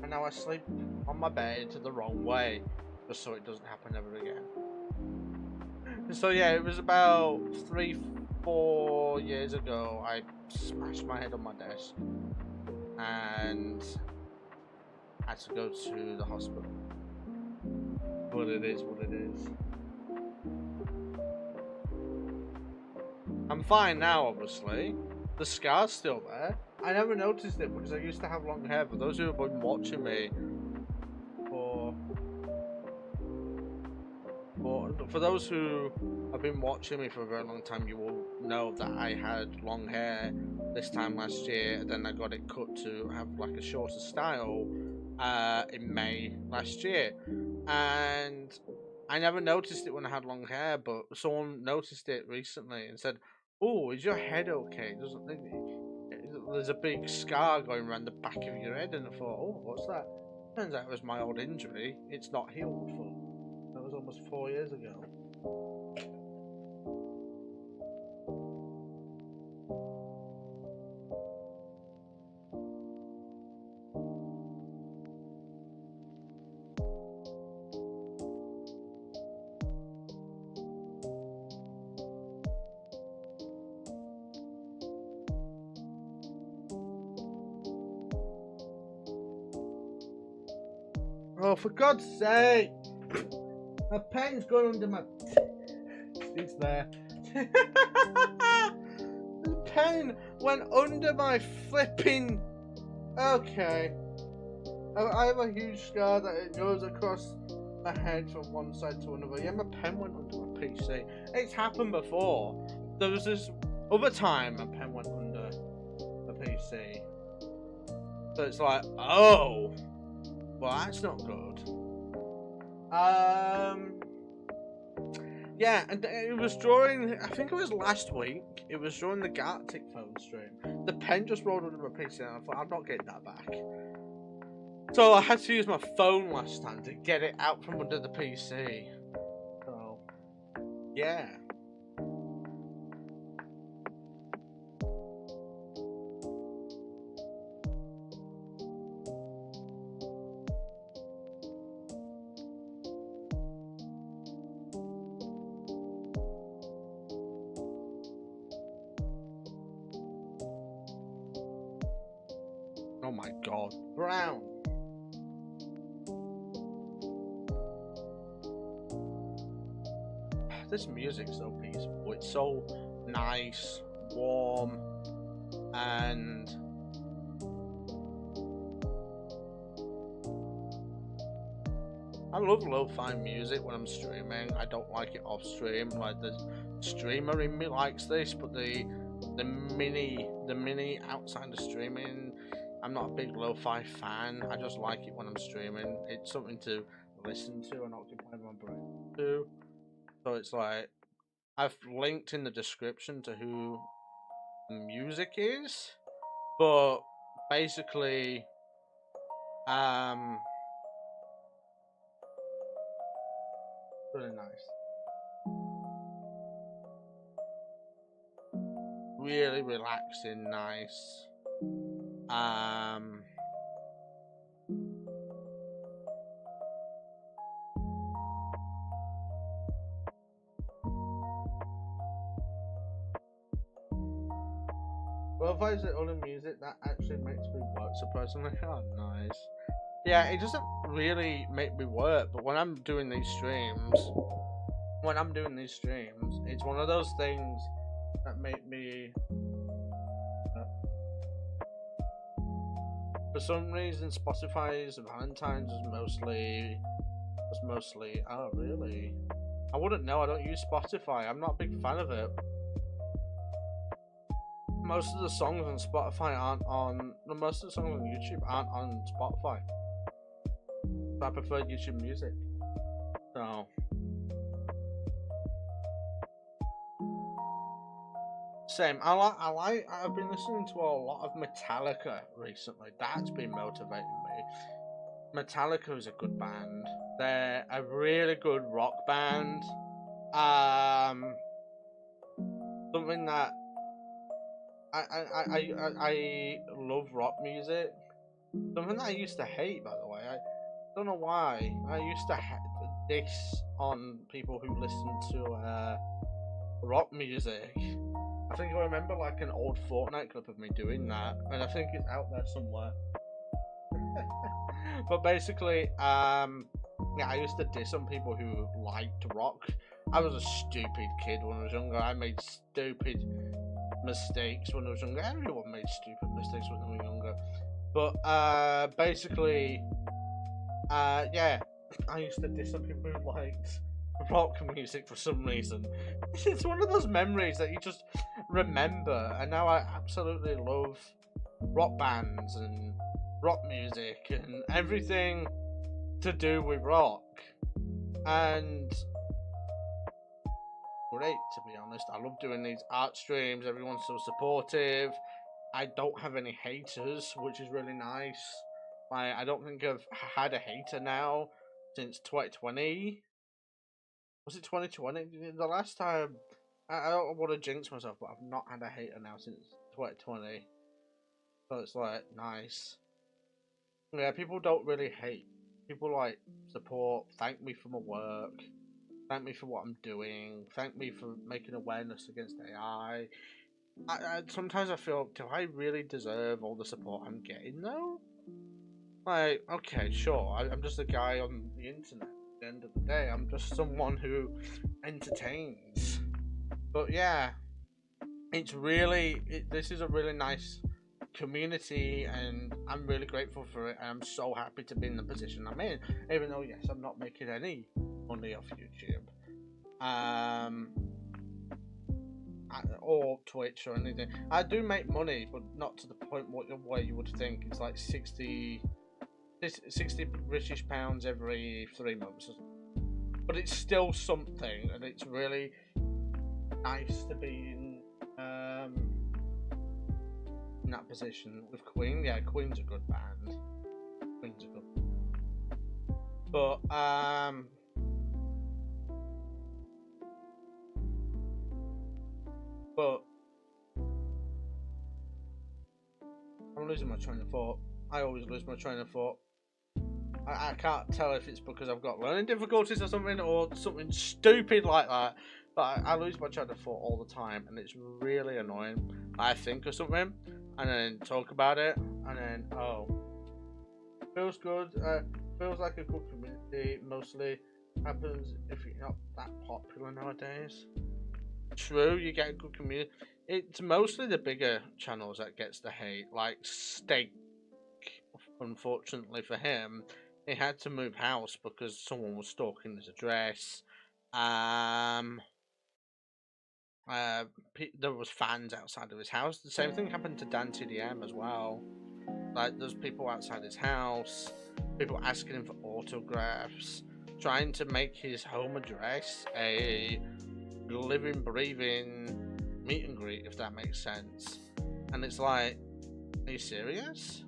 now I sleep on my bed the wrong way, just so it doesn't happen ever again. So yeah, it was about 3-4 years ago I smashed my head on my desk and had to go to the hospital. But it is what it is. I'm fine now, obviously. The scar's still there. I never noticed it because I used to have long hair. For those who have been watching me for those who have been watching me for a very long time, you will know that I had long hair this time last year, and then I got it cut to have like a shorter style in May last year, and I never noticed it when I had long hair, but someone noticed it recently and said, "Oh, is your head okay? There's a big scar going around the back of your head," and I thought, "Oh, what's that?" Turns out it was my old injury. It's not healed for. That was almost 4 years ago. Oh, for God's sake! My pen's gone under my... It's there. The pen went under my flipping... Okay. I have a huge scar that it goes across my head from one side to another. Yeah, my pen went under my PC. It's happened before. There was this other time my pen went under the PC. So it's like, oh! Well, that's not good. Yeah, and it was drawing, I think it was last week, it was drawing the Galactic phone stream. The pen just rolled under my PC and I thought, I'm not getting that back. So I had to use my phone last time to get it out from under the PC. So, yeah. my god, Brown. This music's so peaceful. It's so nice, warm, and I love lo-fi music when I'm streaming. I don't like it off stream. Like the streamer in me likes this, but the mini outside of streaming, I'm not a big lo-fi fan. I just like it when I'm streaming. It's something to listen to and occupy my brain to. So it's like I've linked in the description to who the music is, but basically, really nice. Really relaxing, nice. Well, if I say only music that actually makes me work, surprisingly, oh, nice. Yeah, it doesn't really make me work, but when I'm doing these streams, it's one of those things that make me. For some reason, Spotify's Valentine's was mostly. Oh, really? I wouldn't know. I don't use Spotify. I'm not a big fan of it. Most of the songs on Spotify aren't on. Most of the songs on YouTube aren't on Spotify. I prefer YouTube Music. So. Same. I've been listening to a lot of Metallica recently. That's been motivating me. Metallica is a good band. They're a really good rock band. Something that I love rock music. Something that I used to hate, by the way. I don't know why. I used to diss on people who listen to rock music. I think I remember like an old Fortnite clip of me doing that, and I think it's out there somewhere. But basically, yeah, I used to diss on people who liked rock. I was a stupid kid when I was younger. I made stupid mistakes when I was younger. Everyone made stupid mistakes when they were younger. But basically, yeah, I used to diss on people who liked rock music for some reason. It's one of those memories that you just remember, and now I absolutely love rock bands and rock music and everything to do with rock. And great, to be honest. I love doing these art streams. Everyone's so supportive. I don't have any haters, which is really nice. I don't think I've had a hater now since 2020. Was it 2020? The last time, I don't want to jinx myself, but I've not had a hater now since 2020. So it's like, nice. Yeah, people don't really hate. People like support, thank me for my work, thank me for what I'm doing, thank me for making awareness against AI. Sometimes I feel, do I really deserve all the support I'm getting though? Like, okay, sure, I'm just a guy on the internet. At the end of the day, I'm just someone who entertains. But yeah, it's really, this is a really nice community, and I'm really grateful for it, and I'm so happy to be in the position I'm in, even though yes, I'm not making any money off YouTube or Twitch or anything. I do make money, but not to the point where you would think. It's like 60 British pounds every 3 months, but it's still something, and it's really nice to be in that position with Queen. Yeah, Queen's a good band. Queen's a good band. But I'm losing my train of thought. I always lose my train of thought. I can't tell if it's because I've got learning difficulties or something stupid like that. But I lose my train of thought all the time, and it's really annoying. I think of something, and then talk about it, and then oh, feels good. Feels like a good community. Mostly happens if you're not that popular nowadays. True, you get a good community. It's mostly the bigger channels that gets the hate, like Steak. Unfortunately for him, he had to move house because someone was stalking his address. Um, there was fans outside of his house. The same thing happened to Dan TDM as well. Like, there's people outside his house, people asking him for autographs, trying to make his home address a living, breathing meet and greet, if that makes sense. And it's like, are you serious?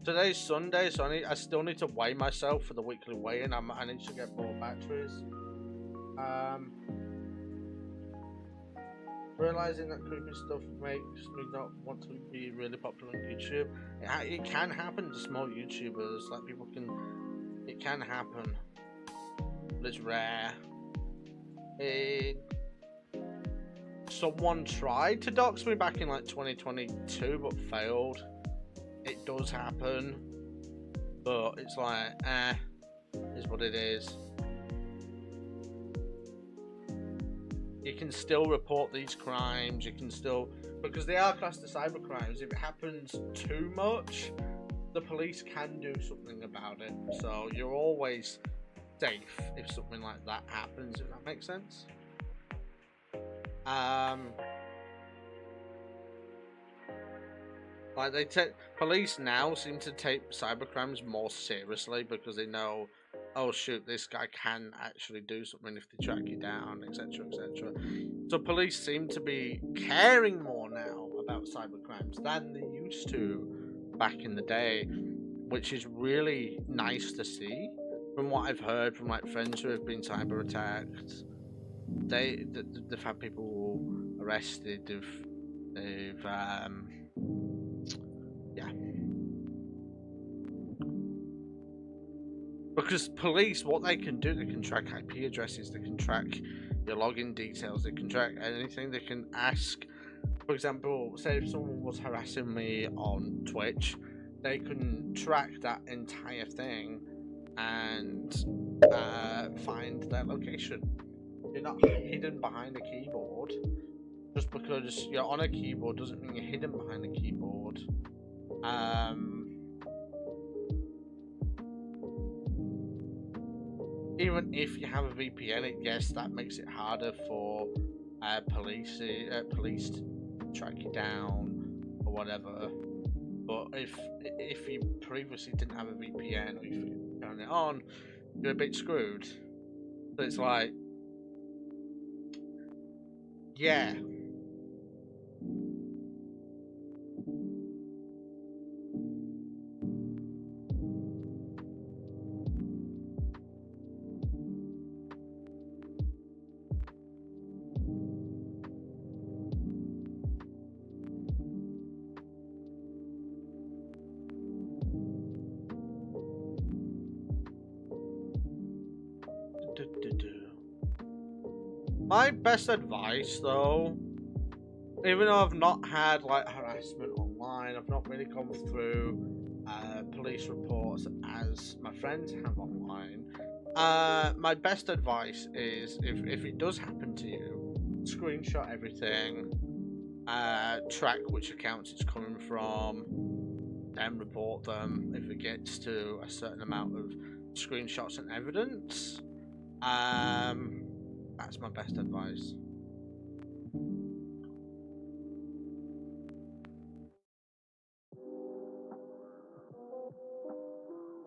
Today's Sunday, so I still need to weigh myself for the weekly weigh-in. I need to get more batteries. Realizing that creepy stuff makes me not want to be really popular on YouTube. It can happen to small YouTubers. Like, it can happen, but it's rare. Someone tried to dox me back in like 2022, but failed. It does happen, but it's like, is what it is. You can still report these crimes. You can still, because they are classed as cyber crimes. If it happens too much, the police can do something about it. So you're always safe if something like that happens. If that makes sense. Like police now seem to take cybercrimes more seriously because they know, oh shoot, this guy can actually do something if they track you down, etc., etc. So police seem to be caring more now about cybercrimes than they used to back in the day, which is really nice to see. From what I've heard from like friends who have been cyber attacked, they've had people arrested. They've yeah. Because police, what they can do, they can track IP addresses, they can track your login details, they can track anything. They can ask, for example, say if someone was harassing me on Twitch, they can track that entire thing and find their location. You're not hidden behind a keyboard. Just because you're on a keyboard doesn't mean you're hidden behind a keyboard. Even if you have a VPN, yes, that makes it harder for police to track you down or whatever. But if you previously didn't have a VPN, or if you turn it on, you're a bit screwed. So it's like, yeah. My best advice, though, even though I've not had like harassment online, I've not really gone through police reports as my friends have online. My best advice is if it does happen to you, screenshot everything, track which accounts it's coming from, then report them if it gets to a certain amount of screenshots and evidence. That's my best advice.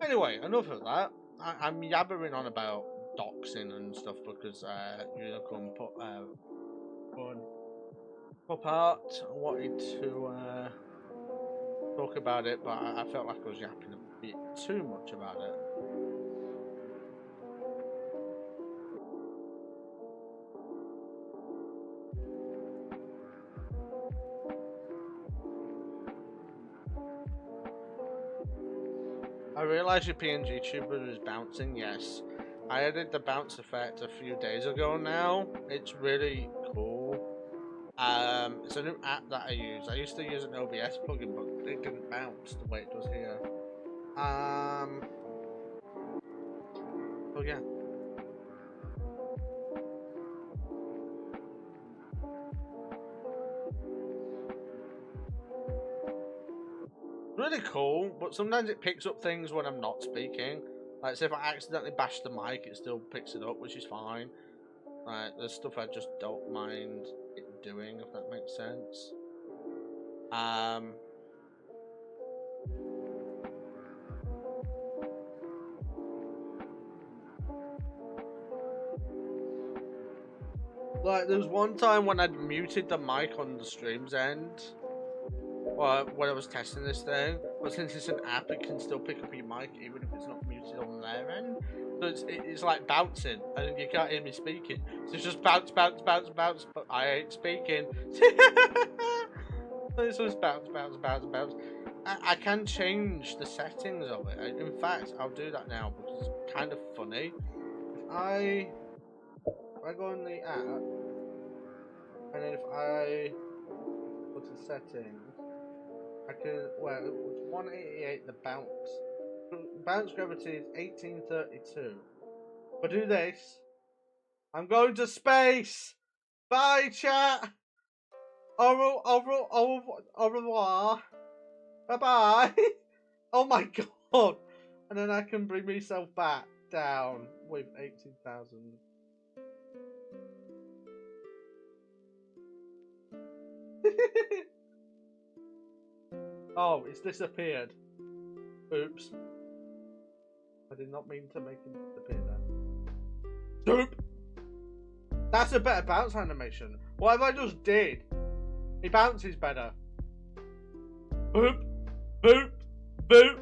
Anyway, enough of that. I'm yabbering on about doxing and stuff because Unicorn put out. I wanted to talk about it, but I felt like I was yapping a bit too much about it. I realise your PNG tuber is bouncing, yes. I added the bounce effect a few days ago now. It's really cool. It's a new app that I use. I used to use an OBS plugin, but it didn't bounce the way it does here. Oh yeah. Really cool, but sometimes it picks up things when I'm not speaking. Like, say if I accidentally bash the mic, it still picks it up, which is fine. Like, there's stuff I just don't mind it doing, if that makes sense. Like, there was one time when I'd muted the mic on the stream's end, when I was testing this thing, but since it's an app, it can still pick up your mic even if it's not muted on their end. So it's like bouncing, and you can't hear me speaking. So it's just bounce, bounce, bounce, bounce, but I ain't speaking. It's just bounce, bounce, bounce, bounce. I can change the settings of it. In fact, I'll do that now because it's kind of funny. If I go in the app, and then if I go to settings, I can, well, it was 188 the bounce. Bounce gravity is 1832. If I do this, I'm going to space! Bye, chat! Au revoir! Bye bye! Oh my god! And then I can bring myself back down with 18,000. Oh, it's disappeared. Oops. I did not mean to make him disappear there. Doop! That's a better bounce animation. What if I just did? He bounces better. Boop! Boop! Boop!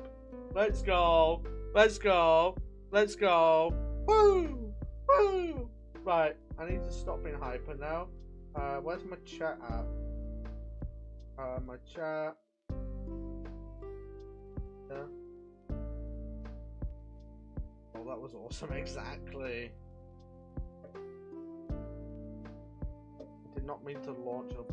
Let's go! Let's go! Let's go! Woo! Woo! Right, I need to stop being hyper now. Where's my chat at? My chat. Yeah. Oh, that was awesome, exactly. I did not mean to launch up.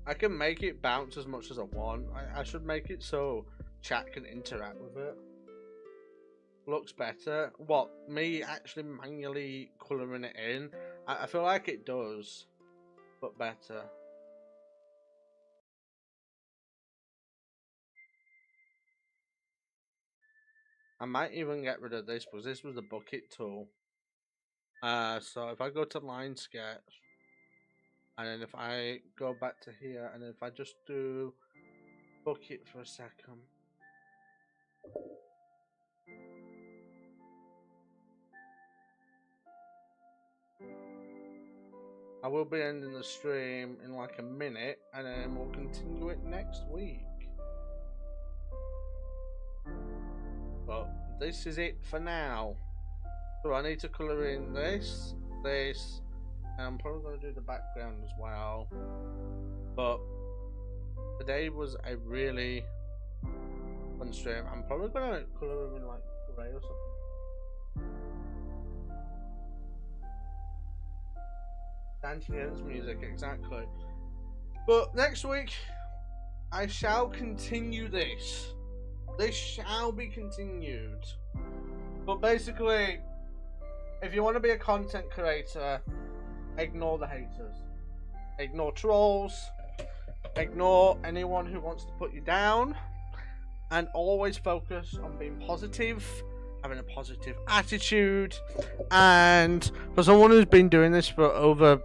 I can make it bounce as much as I want. I should make it so chat can interact with it. Looks better. What, me actually manually colouring it in? I feel like it does, but better. I might even get rid of this because this was the bucket tool. So if I go to line sketch, and then if I go back to here, and then if I just do bucket for a second. I will be ending the stream in like a minute, and then we'll continue it next week. But this is it for now. So I need to colour in this, and I'm probably going to do the background as well. But today was a really fun stream. I'm probably going to colour in like grey or something. D'Antonio's music, exactly. But next week, I shall continue this. This shall be continued. But basically, if you want to be a content creator, ignore the haters. Ignore trolls. Ignore anyone who wants to put you down. And always focus on being positive having a positive attitude, and for someone who's been doing this for over...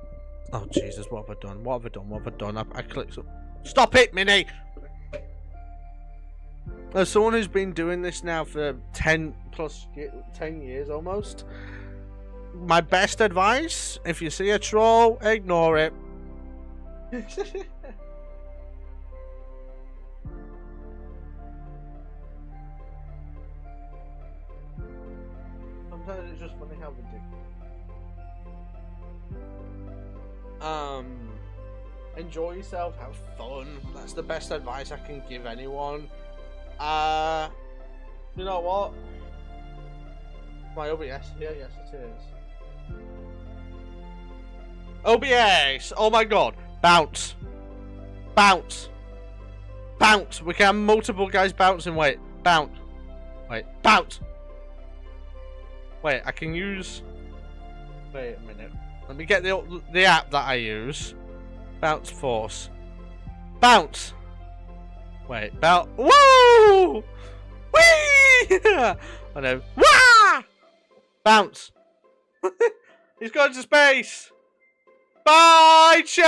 Oh, Jesus, what have I done? What have I done? What have I done? I clicked... Stop it, Minnie! As someone who's been doing this now for 10 years almost, my best advice, if you see a troll, ignore it. Sometimes it's just funny how ridiculous. Enjoy yourself, have fun. That's the best advice I can give anyone. You know what? My OBS here, yes it is. OBS! Oh my god! Bounce! Bounce! Bounce! We can have multiple guys bouncing. Wait, bounce! Wait, bounce! Wait, I can use... Wait a minute. Let me get the app that I use. Bounce Force. Bounce! Wait, bounce. Woo! Whee! I know. Wah! Bounce. He's gone to space. Bye, chat!